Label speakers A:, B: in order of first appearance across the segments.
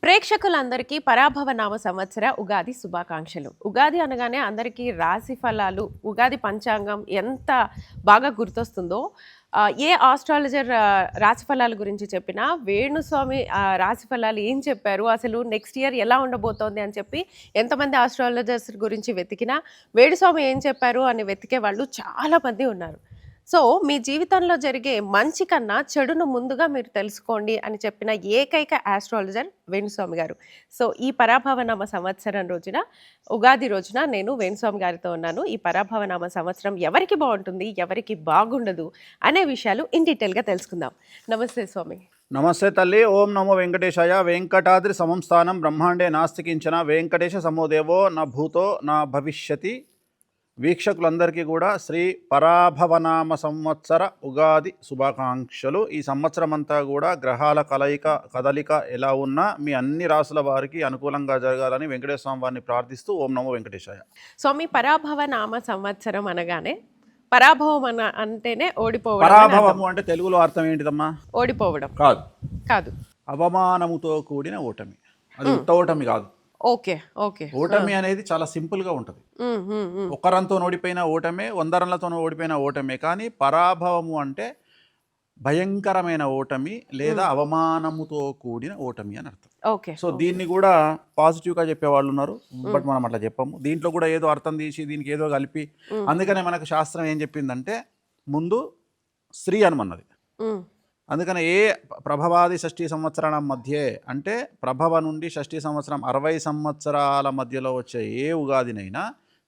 A: ప్రేక్షకులందరికీ పరాభవ నామ సంవత్సర ఉగాది శుభాకాంక్షలు. ఉగాది అనగానే అందరికీ రాశి ఫలాలు, ఉగాది పంచాంగం ఎంత బాగా గుర్తొస్తుందో, ఏ ఆస్ట్రాలజర్ రాశి ఫలాల గురించి చెప్పినా వేణుస్వామి రాశి ఫలాలు ఏం చెప్పారు, అసలు నెక్స్ట్ ఇయర్ ఎలా ఉండబోతోంది అని చెప్పి ఎంతమంది ఆస్ట్రాలజర్స్ గురించి వెతికినా వేణుస్వామి ఏం చెప్పారు అని వెతికే వాళ్ళు చాలామంది ఉన్నారు. సో మీ జీవితంలో జరిగే మంచి కన్నా చెడును ముందుగా మీరు తెలుసుకోండి అని చెప్పిన ఏకైక ఆస్ట్రాలజర్ వేణుస్వామి గారు. సో ఈ పరాభవనామ సంవత్సరం రోజున, ఉగాది రోజున నేను వేణుస్వామి గారితో ఉన్నాను. ఈ పరాభవనామ సంవత్సరం ఎవరికి బాగుంటుంది, ఎవరికి బాగుండదు అనే విషయాలు ఇన్ డీటెయిల్గా తెలుసుకుందాం. నమస్తే స్వామి.
B: నమస్తే తల్లి. ఓం నమో వెంకటేశాయ. వెంకటాద్రి సమం స్థానం బ్రహ్మాండే నాస్తి కించన. వెంకటేశ సమోదేవో నా భూతో నా భవిష్యతి. వీక్షకులందరికీ కూడా శ్రీ పరాభవనామ సంవత్సర ఉగాది శుభాకాంక్షలు. ఈ సంవత్సరం అంతా కూడా గ్రహాల కదలిక ఎలా ఉన్నా మీ అన్ని రాసుల వారికి అనుకూలంగా జరగాలని వెంకటేశ్వర స్వామి వారిని ప్రార్థిస్తూ ఓం నమో వెంకటేశాయ.
A: స్వామి, పరాభవనామ సంవత్సరం అనగానే పరాభవం అంటేనే ఓడిపోవడం.
B: పరాభవము అంటే తెలుగులో అర్థం ఏంటిదమ్మా?
A: ఓడిపోవడం
B: కాదు,
A: కాదు,
B: అవమానముతో కూడిన ఓటమి. అది ఉత్త ఓటమి కాదు.
A: Okay okay.
B: ఓటమి అనేది చాలా సింపుల్గా ఉంటుంది. ఒకరంతో ఓడిపోయిన ఓటమే, 100 రన్లతో ఓడిపోయిన ఓటమే. కానీ పరాభవము అంటే భయంకరమైన ఓటమి లేదా అవమానముతో కూడిన ఓటమి అని అర్థం.
A: ఓకే.
B: సో దీన్ని కూడా పాజిటివ్గా చెప్పేవాళ్ళు ఉన్నారు, బట్ మనం అట్లా చెప్పాము. దీంట్లో కూడా ఏదో అర్థం తీసి దీనికి ఏదో కలిపి, అందుకనే మనకు శాస్త్రం ఏం చెప్పిందంటే ముందు స్త్రీ అనమన్నది. అందుకని ఏ ప్రభవాది షష్ఠీ సంవత్సరాల మధ్య అంటే ప్రభవ నుండి షష్ఠీ సంవత్సరం 60 సంవత్సరాల మధ్యలో వచ్చే ఏ ఉగాదినైనా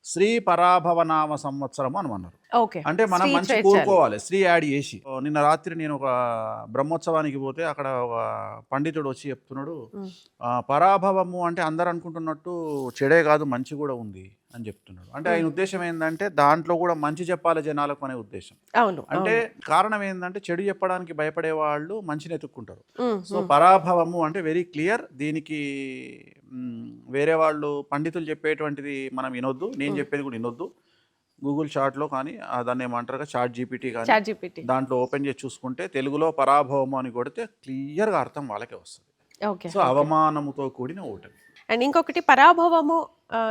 B: శ్రీ పరాభవనామ సంవత్సరం అని అన్నారు. అంటే మనం మంచి కోరుకోవాలి, శ్రీ యాడ్ చేసి. నిన్న రాత్రి నేను ఒక బ్రహ్మోత్సవానికి పోతే అక్కడ ఒక పండితుడు వచ్చి చెప్తున్నాడు, పరాభవము అంటే అందరు అనుకుంటున్నట్టు చెడే కాదు మంచి కూడా ఉంది అని చెప్తున్నాడు. అంటే ఆయన ఉద్దేశం ఏంటంటే దాంట్లో కూడా మంచి చెప్పాలి జనాలకు అనే ఉద్దేశం. అంటే కారణం ఏంటంటే చెడు చెప్పడానికి భయపడే వాళ్ళు మంచిని ఎత్తుక్కుంటారు. సో పరాభవము అంటే వెరీ క్లియర్. దీనికి వేరే వాళ్ళు పండితులు చెప్పేటువంటిది మనం వినొద్దు, నేను చెప్పేది కూడా వినొద్దు. గూగుల్ చాట్లో కానీ దాన్ని ఏమంటారు చాట్ జీపీటీ కానీ దాంట్లో ఓపెన్ చేసి చూసుకుంటే తెలుగులో పరాభవము అని కొడితే క్లియర్గా అర్థం వాళ్ళకే వస్తుంది. సో అవమానముతో కూడిన ఓటమి.
A: అండ్ ఇంకొకటి, పరాభవము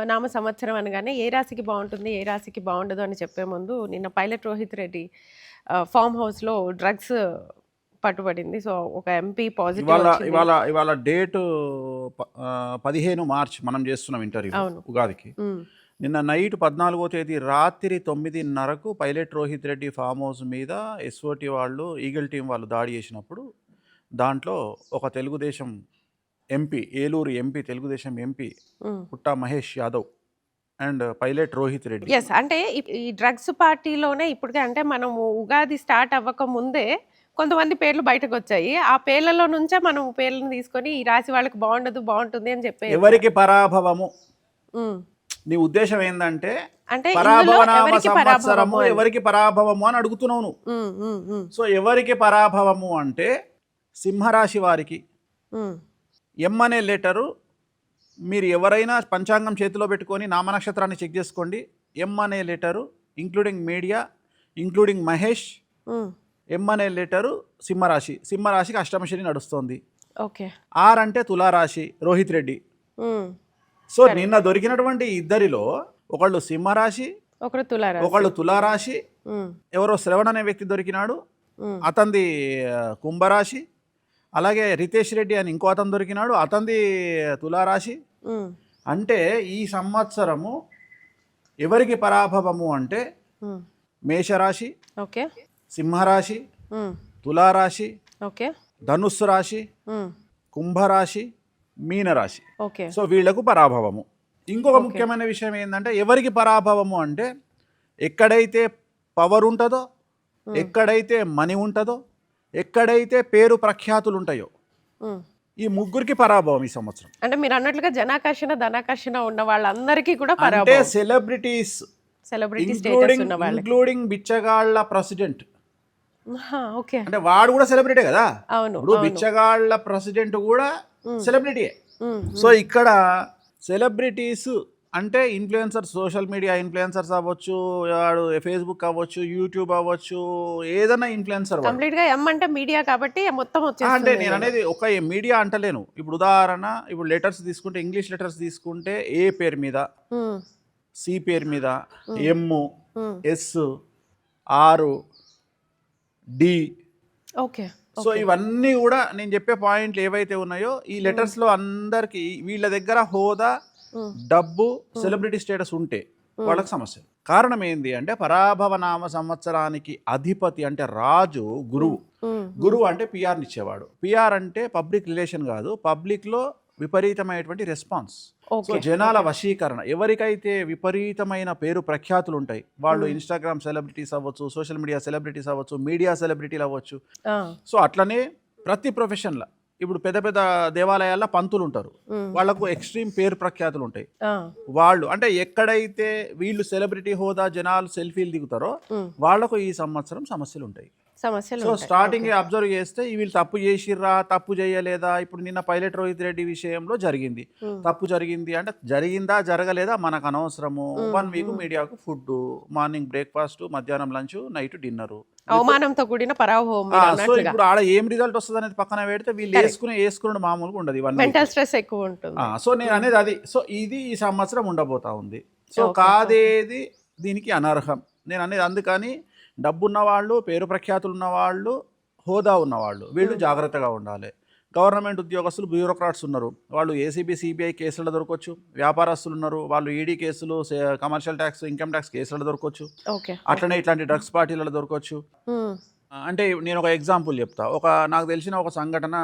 A: నామ సంవత్సరం అనగానే ఏ రాశికి బాగుంటుంది, ఏ రాశికి బాగుండదు అని చెప్పే ముందు నిన్న పైలట్ రోహిత్ రెడ్డి ఫామ్ హౌస్లో డ్రగ్స్ పట్టుబడింది. సో ఒక ఎంపీ పాజిటివ్.
B: ఇవాళ డేట్ 15 మార్చ్ మనం చేస్తున్నాం ఇంటర్వ్యూ ఉగాదికి. నిన్న నైట్ 14వ తేదీ రాత్రి 9:30కు pilot Rohit Reddy farm house మీద ఎస్ఓటి వాళ్ళు, ఈగల్ టీం వాళ్ళు దాడి చేసినప్పుడు దాంట్లో ఒక Telugudesam MP, Eluru MP, Telugudesam MP Putta Mahesh Yadav and pilot Rohit Reddy.
A: Yes, అంటే ఈ డ్రగ్స్ పార్టీలోనే ఇప్పటికే, అంటే మనము ఉగాది స్టార్ట్ అవ్వక ముందే కొంతమంది పేర్లు బయటకు వచ్చాయి. ఆ పేర్లలో నుంచే మనం పేర్లను తీసుకొని ఈ రాశి వాళ్ళకి బాగుండదు బాగుంటుంది అని చెప్పి.
B: ఎవరికి పరాభవము? నీ ఉద్దేశం ఏంటంటే పరాభవనామ సంవత్సరము ఎవరికి పరాభవము అని అడుగుతున్నావు. సో ఎవరికి పరాభవము అంటే సింహరాశి వారికి. ఎం అనే లెటరు మీరు ఎవరైనా పంచాంగం చేతిలో పెట్టుకొని నామనక్షత్రాన్ని చెక్ చేసుకోండి. ఎం అనే letter including media, including Mahesh, M అనే లెటరు సింహరాశి. సింహరాశికి అష్టమశని నడుస్తోంది. ఆర్ అంటే తులారాశి, రోహిత్ రెడ్డి. సో నిన్న దొరికినటువంటి ఇద్దరిలో ఒకళ్ళు సింహరాశి, ఒకళ్ళు తులారాశి, ఎవరో శ్రవణ్ అనే వ్యక్తి దొరికినాడు, అతనిది కుంభరాశి. అలాగే రితేష్ రెడ్డి అని ఇంకో అతను దొరికినాడు, అతనిది తులారాశి. అంటే ఈ సంవత్సరము ఎవరికి పరాభవము అంటే మేషరాశి, సింహరాశి, తులారాశి, ధనుస్సు రాశి, కుంభరాశి, మీనరాశి. సో వీళ్లకు పరాభవము. ఇంకొక ముఖ్యమైన విషయం ఏంటంటే ఎవరికి పరాభవము అంటే ఎక్కడైతే పవర్ ఉంటుందో, ఎక్కడైతే మనీ ఉంటుందో, ఎక్కడైతే పేరు ప్రఖ్యాతులు ఉంటాయో, ఈ ముగ్గురికి పరాభవం ఈ సంవత్సరం.
A: అంటే మీరు అన్నట్లుగా జనాకర్షణ ధనాకర్షణ ఉన్న వాళ్ళందరికీ కూడా
B: అంటే సెలబ్రిటీస్, ఇంక్లూడింగ్ బిచ్చగాళ్ల ప్రెసిడెంట్. అంటే వాడు కూడా సెలబ్రిటీ కదా. ఇప్పుడు బిచ్చగాళ్ల ప్రెసిడెంట్ కూడా సెలబ్రిటీయే. సో ఇక్కడ సెలబ్రిటీస్ అంటే ఇన్ఫ్లుయెన్సర్స్, సోషల్ మీడియా ఇన్ఫ్లుయెన్సర్స్ అవ్వచ్చు, వాడు ఫేస్బుక్ అవ్వచ్చు, యూట్యూబ్ అవ్వచ్చు, ఏదైనా ఇన్ఫ్లుయెన్సర్ వాడు.
A: కంప్లీట్ గా ఎం అంటే మీడియా కాబట్టి మొత్తం
B: అంటే
A: వచ్చేస్తుంది
B: నేను అనేది ఒక మీడియా అంటలేను. ఇప్పుడు ఉదాహరణ, ఇప్పుడు లెటర్స్ తీసుకుంటే, ఇంగ్లీష్ లెటర్స్ తీసుకుంటే ఏ పేరు మీద,
A: ఉమ్,
B: సి పేరు మీద, M,
A: um,
B: S, R, D.
A: Okay.
B: So ఇవన్నీ కూడా నేను చెప్పే పాయింట్లు ఏవైతే ఉన్నాయో ఈ లెటర్స్లో అందరికి వీళ్ళ దగ్గర హోదా, డబ్బు, సెలబ్రిటీ స్టేటస్ ఉంటే వాళ్ళకి సమస్య. కారణం ఏంది అంటే పరాభవ నామ సంవత్సరానికి అధిపతి అంటే రాజు గురువు. గురువు అంటే పిఆర్ని ఇచ్చేవాడు. పిఆర్ అంటే పబ్లిక్ రిలేషన్ కాదు, పబ్లిక్లో విపరీతమైనటువంటి రెస్పాన్స్. సో జనాల వశీకరణ. ఎవరికైతే విపరీతమైన పేరు ప్రఖ్యాతులు ఉంటాయి వాళ్ళు ఇన్స్టాగ్రామ్ సెలబ్రిటీస్ అవ్వచ్చు, సోషల్ మీడియా సెలబ్రిటీస్ అవ్వచ్చు, మీడియా సెలబ్రిటీలు అవ్వచ్చు. సో అట్లనే ప్రతి ప్రొఫెషన్లో ఇప్పుడు పెద్ద పెద్ద దేవాలయాల్లో పంతులు ఉంటారు, వాళ్ళకు ఎక్స్ట్రీమ్ పేరు ప్రఖ్యాతులు ఉంటాయి. వాళ్ళు అంటే ఎక్కడైతే వీళ్ళు సెలబ్రిటీ హోదా జనాలు సెల్ఫీలు దిగుతారో వాళ్లకు ఈ సంవత్సరం సమస్యలు ఉంటాయి. సో స్టార్టింగ్ అబ్జర్వ్ చేస్తే వీళ్ళు తప్పు చేసిర్రా, తప్పు చేయలేదా. ఇప్పుడు నిన్న పైలట్ రోహిత్ రెడ్డి విషయంలో జరిగింది, తప్పు జరిగింది అంటే జరిగిందా జరగలేదా మనకు అనవసరము. 1 వీక్ మీడియాకు ఫుడ్, మార్నింగ్ బ్రేక్ఫాస్ట్, మధ్యాహ్నం లంచ్, నైట్ డిన్నర్,
A: అవమానంతో కూడిన పరాభవం.
B: సో ఇప్పుడు ఆడ ఏం రిజల్ట్ వస్తుంది అనేది పక్కన పెడితే వీళ్ళు వేసుకుని మామూలుగా ఉండదు,
A: మెంటల్ స్ట్రెస్ ఎక్కువ ఉంటుంది.
B: సో నేను అనేది అది. సో ఇది ఈ సంవత్సరం ఉండబోతా ఉంది. సో కాదేది దీనికి అనర్హం నేను అనేది. అందుకని డబ్బున్న వాళ్ళు, పేరు ప్రఖ్యాతులు ఉన్నవాళ్ళు, హోదా ఉన్నవాళ్ళు వీళ్ళు జాగ్రత్తగా ఉండాలి. గవర్నమెంట్ ఉద్యోగస్తులు, బ్యూరోక్రాట్స్ ఉన్నారు, వాళ్ళు ఏసీబీ, సిబిఐ కేసులు దొరకవచ్చు. వ్యాపారస్తులు ఉన్నారు, వాళ్ళు ఈడీ కేసులు, కమర్షియల్ ట్యాక్స్, ఇన్కమ్ ట్యాక్స్ కేసులు దొరకవచ్చు. అట్లనే ఇట్లాంటి డ్రగ్స్ పార్టీలలో దొరకవచ్చు. అంటే నేను ఒక ఎగ్జాంపుల్ చెప్తా. నాకు తెలిసిన ఒక సంఘటన,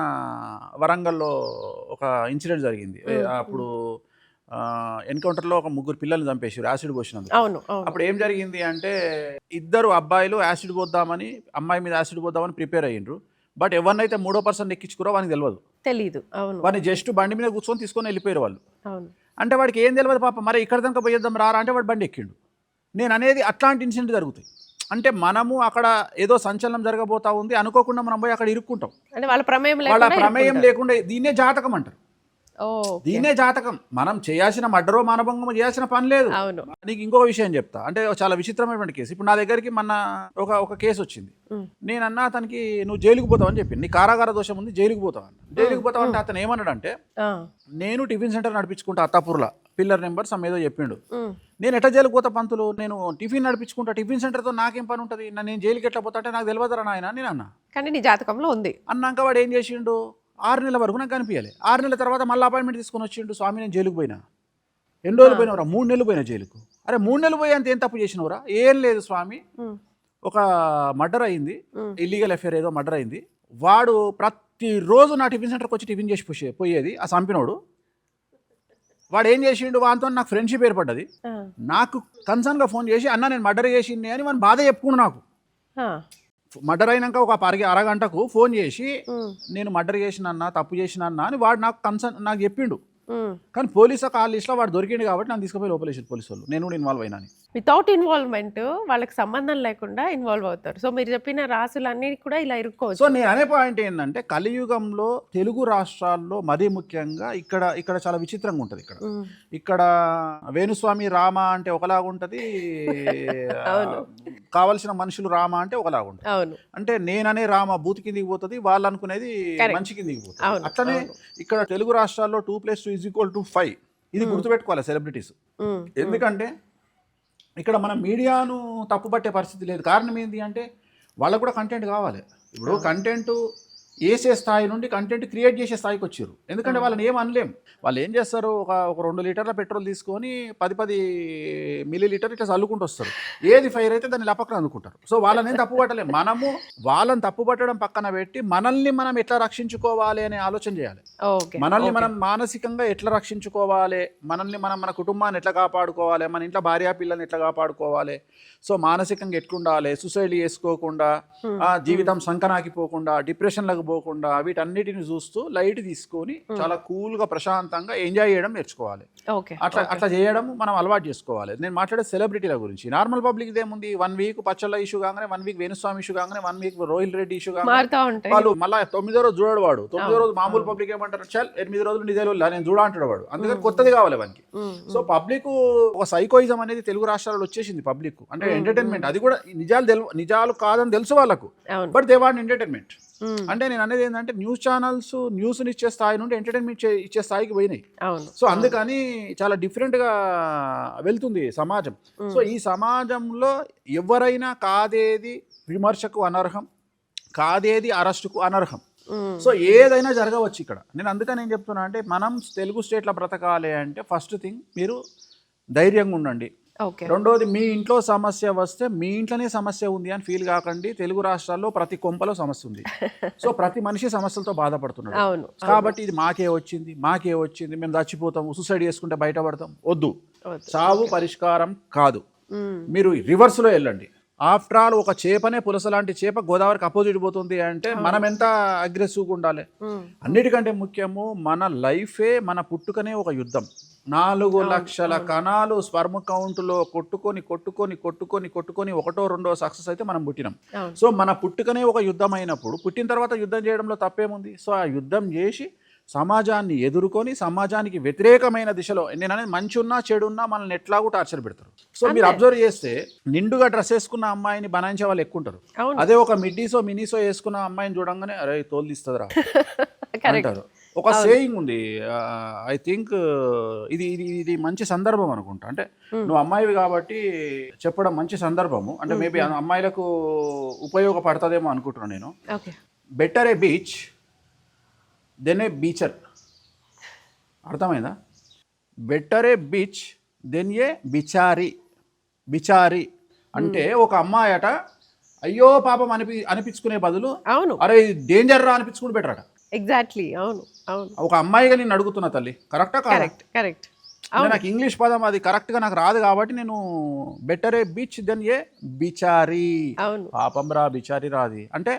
B: వరంగల్లో ఒక ఇన్సిడెంట్ జరిగింది. అప్పుడు ఎన్కౌంటర్లో ఒక 3 పిల్లల్ని చంపేసారు యాసిడ్ పోసినందుకు. అప్పుడు ఏం జరిగింది అంటే 2 అబ్బాయిలు యాసిడ్ పోద్దామని, అమ్మాయి మీద యాసిడ్ పోద్దామని ప్రిపేర్ అయ్యిండ్రు. బట్ ఎవరినైతే 3వ పర్సన్ ఎక్కించుకురో వానికి తెలియదు. వాడిని జస్ట్ బండి మీద కూర్చొని తీసుకొని వెళ్ళిపోయారు వాళ్ళు. అంటే వాడికి ఏం తెలియదు పాప. మరి ఇక్కడ దాకా పోయేద్దాం రారా అంటే వాడు బండి ఎక్కిండు. నేను అనేది అట్లాంటి ఇన్సిడెంట్ జరుగుతాయి. అంటే మనము అక్కడ ఏదో సంచలనం జరగబోతా ఉంది అనుకోకుండా మనం పోయి అక్కడ ఇరుక్కుంటాం.
A: వాళ్ళ
B: ప్రమేయం లేకుండా. దీన్నే జాతకం అంటారు. దీనే జాతకం. మనం చేయాల్సిన మర్డరో మానభంగం చేయాల్సిన పని లేదు. నీకు ఇంకొక విషయం చెప్తా, అంటే చాలా విచిత్రమైనటువంటి కేసు. ఇప్పుడు నా దగ్గరికి మొన్న ఒక కేసు వచ్చింది. నేనన్నా అతనికి నువ్వు జైలుకు పోతావని చెప్పింది, నీ కారాగార దోషం ఉంది, జైలుకు పోతావని. జైలుకు పోతావంటే అతను ఏమన్నాడంటే, నేను టిఫిన్ సెంటర్ నడిపించుకుంటా అత్తాపూర్లో, పిల్లర్ నెంబర్ ఏదో చెప్పిండు. నేను ఎట్లా జైలుకు పోతా పంతులు, నేను టిఫిన్ నడిపించుకుంటా, టిఫిన్ సెంటర్తో నాకేం పని ఉంటుంది, నేను జైలుకి ఎట్లా పోతా అంటే నాకు తెలియదురా నాయన నేను అన్నా.
A: కానీ నీ జాతకంలో ఉంది
B: అన్నాక వాడు ఏం చేసిండు, 6 నెలల వరకు నాకు కనిపించాలి. 6 నెలల తర్వాత మళ్ళీ అపాయింట్మెంట్ తీసుకొని వచ్చిండు. స్వామి నేను జైలుకు పోయినా. ఎన్ని రోజులు పోయినవరా? 3 నెలలు పోయినా జైలుకు. అరే 3 నెలలు పోయి అంత ఏం తప్పు చేసినవరా? ఏం లేదు స్వామి, ఒక మర్డర్ అయింది, ఇల్లీగల్ అఫేర్ ఏదో మర్డర్ అయింది. వాడు ప్రతిరోజు నా టిఫిన్ సెంటర్కి వచ్చి టిఫిన్ చేసి పోయేది. ఆ చంపినోడు వాడు ఏం చేసిండు, వాటితో నాకు ఫ్రెండ్షిప్ ఏర్పడ్డది. నాకు కన్సర్న్గా ఫోన్ చేసి అన్న నేను మర్డర్ చేసింది అని వాడిని బాధ చెప్పుకున్నాడు. నాకు మర్డర్ అయినాక ఒక అరగంటకు ఫోన్ చేసి నేను మర్డర్ చేసిన తప్పు చేసిన అని వాడు నాకు నాకు చెప్పిండు. కానీ పోలీసు ఆ లిస్ట్లో వాడు దొరికిండు కాబట్టి నన్ను తీసుకుపోయి లోపలేసారు పోలీసు వాళ్ళు. నేను కూడా ఇన్వాల్వ్ అయినా.
A: వితౌట్ ఇన్వాల్వ్మెంట్ వాళ్ళకి సంబంధం లేకుండా ఇన్వాల్వ్ అవుతారు. సో మీరు చెప్పిన రాసులన్నీ కూడా ఇలా ఇరుక్కోవచ్చు.
B: సో నేను అనే పాయింట్ ఏంటంటే కలియుగంలో తెలుగు రాష్ట్రాల్లో మరీ ముఖ్యంగా ఇక్కడ చాలా విచిత్రంగా ఉంటుంది. ఇక్కడ వేణుస్వామి రామ అంటే ఒకలాగా ఉంటుంది, కావలసిన మనుషులు రామ అంటే ఒకలాగా ఉంటుంది. అంటే నేననే రామ బూత్ కిందికి పోతుంది, వాళ్ళు అనుకునేది మంచి కిందికి పోతుంది. అట్లనే ఇక్కడ తెలుగు రాష్ట్రాల్లో 2+2=5 ఇది గుర్తుపెట్టుకోవాలి సెలబ్రిటీస్. ఎందుకంటే ఇక్కడ మనం మీడియాను తప్పుపట్టే పరిస్థితి లేదు. కారణం ఏంటి అంటే వాళ్ళకు కూడా కంటెంట్ కావాలి. ఇప్పుడు కంటెంట్ వేసే స్థాయి నుండి కంటెంట్ క్రియేట్ చేసే స్థాయికి వచ్చారు. ఎందుకంటే వాళ్ళని ఏం అనలేం. వాళ్ళు ఏం చేస్తారు, ఒక 2 లీటర్ల పెట్రోల్ తీసుకొని 10 మిల్లీలీటర్ ఇట్లా చల్లుకుంటూ వస్తారు. ఏది ఫైర్ అయితే దాన్ని లపక్కన అందుకుంటారు. సో వాళ్ళని ఏం తప్పు పట్టలేం. మనము వాళ్ళని తప్పు పట్టడం పక్కన పెట్టి మనల్ని మనం ఎట్లా రక్షించుకోవాలి అనే ఆలోచన చేయాలి. మనల్ని మనం మానసికంగా ఎట్లా రక్షించుకోవాలి, మనల్ని మనం మన కుటుంబాన్ని ఎట్లా కాపాడుకోవాలి, మన ఇంట్లో భార్యా పిల్లల్ని ఎట్లా కాపాడుకోవాలి, సో మానసికంగా ఎట్లుండాలి, సూసైడ్ చేసుకోకుండా, జీవితం సంకనాకిపోకుండా, డిప్రెషన్లకు డిప్రెషన్లకు పోకుండా వీటన్నిటిని చూస్తూ లైట్ తీసుకొని చాలా కూల్గా ప్రశాంతంగా ఎంజాయ్ చేయడం నేర్చుకోవాలి.
A: ఓకే.
B: అట్లా చేయడం మనం అలవాటు చేసుకోవాలి. నేను మాట్లాడే సెలబ్రిటీల గురించి. నార్మల్ పబ్లిక్ ఏముంది, 1 వీక్ పచ్చళ్ళ ఇష్యూ కాగానే, 1 వీక్ వేణుస్వామి ఇష్యూ కాగానే, 1 వీక్ రోహిల్ రెడ్డి ఇష్యూ కాగానే
A: మారుతా ఉంటాయి.
B: వాళ్ళు మళ్ళీ 9వ రోజు చూడడు వాడు. 9వ రోజు మామూలు పబ్లిక్ ఏమంటారు, చల్ 8 రోజులు నిదే నేను చూడ అంటాడు వాడు. అందుకని కొత్తది కావాలి వానికి. సో పబ్లిక్ ఒక సైకోయిజం అనేది తెలుగు రాష్ట్రాల్లో వచ్చేసింది పబ్లిక్. అంటే ఎంటర్టైన్మెంట్, అది కూడా నిజాలు కాదని తెలుసు వాళ్ళకు, బట్ దే వాంట్ ఎంటర్టైన్మెంట్. అంటే నేను అనేది ఏంటంటే న్యూస్ ఛానల్స్ న్యూస్ని ఇచ్చే స్థాయి నుండి ఎంటర్టైన్మెంట్ ఇచ్చే స్థాయికి పోయినాయి. సో అందుకని చాలా డిఫరెంట్గా వెళ్తుంది సమాజం. సో ఈ సమాజంలో ఎవరైనా కాదేది విమర్శకు అనర్హం, కాదేది అరెస్టుకు అనర్హం. సో ఏదైనా జరగవచ్చు ఇక్కడ. నేను అందుకని ఏం చెప్తున్నా అంటే, మనం తెలుగు స్టేట్లో బ్రతకాలి అంటే ఫస్ట్ థింగ్ మీరు ధైర్యంగా ఉండండి. రెండోది, మీ ఇంట్లో సమస్య వస్తే మీ ఇంట్లోనే సమస్య ఉంది అని ఫీల్ కాకండి. తెలుగు రాష్ట్రాల్లో ప్రతి కొంపలో సమస్య ఉంది. సో ప్రతి మనిషి సమస్యలతో బాధపడుతున్నాడు. కాబట్టి ఇది మాకే వచ్చింది, మేము చచ్చిపోతాము, సూసైడ్ చేసుకుంటే బయటపడతాం, వద్దు. చావు పరిష్కారం కాదు. మీరు రివర్స్లో వెళ్ళండి. ఆఫ్టర్ ఆల్ ఒక చేపనే, పులస లాంటి చేప గోదావరికి అపోజిట్ పోతుంది అంటే మనం ఎంత అగ్రెసివ్గా ఉండాలి. అన్నిటికంటే ముఖ్యము మన లైఫే, మన పుట్టుకనే ఒక యుద్ధం. 4 లక్షల కణాలు స్పర్మ్ కౌంట్లో కొట్టుకొని ఒకటో రెండో సక్సెస్ అయితే మనం పుట్టినాం. సో మన పుట్టుకనే ఒక యుద్ధం అయినప్పుడు, పుట్టిన తర్వాత యుద్ధం చేయడంలో తప్పేముంది? సో ఆ యుద్ధం చేసి సమాజాన్ని ఎదుర్కొని, సమాజానికి వ్యతిరేకమైన దిశలో, నేను అనేది మంచి ఉన్నా చెడు ఉన్నా మనల్ని ఎట్లాగూ టార్చర్ పెడతారు. సో మీరు అబ్జర్వ్ చేస్తే నిండుగా డ్రెస్ వేసుకున్న అమ్మాయిని బనాయించే వాళ్ళు ఎక్కువ ఉంటారు. అదే ఒక మిడ్డీసో మినీసో వేసుకున్న అమ్మాయిని చూడంగానే అరే తోలు తీస్తుందిరా అంటారు. ఒక సేయింగ్ ఉంది, ఐ థింక్ ఇది మంచి సందర్భం అనుకుంటా. అంటే నువ్వు అమ్మాయివి కాబట్టి చెప్పడం మంచి సందర్భము. అంటే మేబీ అమ్మాయిలకు ఉపయోగపడుతుందేమో అనుకుంటున్నాను నేను. బెటర్ ఏ బీచ్ దెన్ ఏ బీచర్. అర్థమైందా? బెటర్ ఏ బీచ్ దెన్ ఏ బిచారి అంటే ఒక అమ్మాయి అట అయ్యో పాపం అనిపించుకునే బదులు అరే డేంజర్ రా అనిపించుకుంటూ బెటర్ అట.
A: ఎగ్జాక్ట్లీ. అవును.
B: ఒక అమ్మాయిగా నేను అడుగుతున్నా తల్లి, కరెక్టా?
A: కరెక్ట్.
B: నాకు ఇంగ్లీష్ పదం అది కరెక్ట్గా నాకు రాదు కాబట్టి నేను బెటర్ ఏ బీచ్ దెన్ ఏ బిచారి. పాపం రా బిచారి రాది అంటే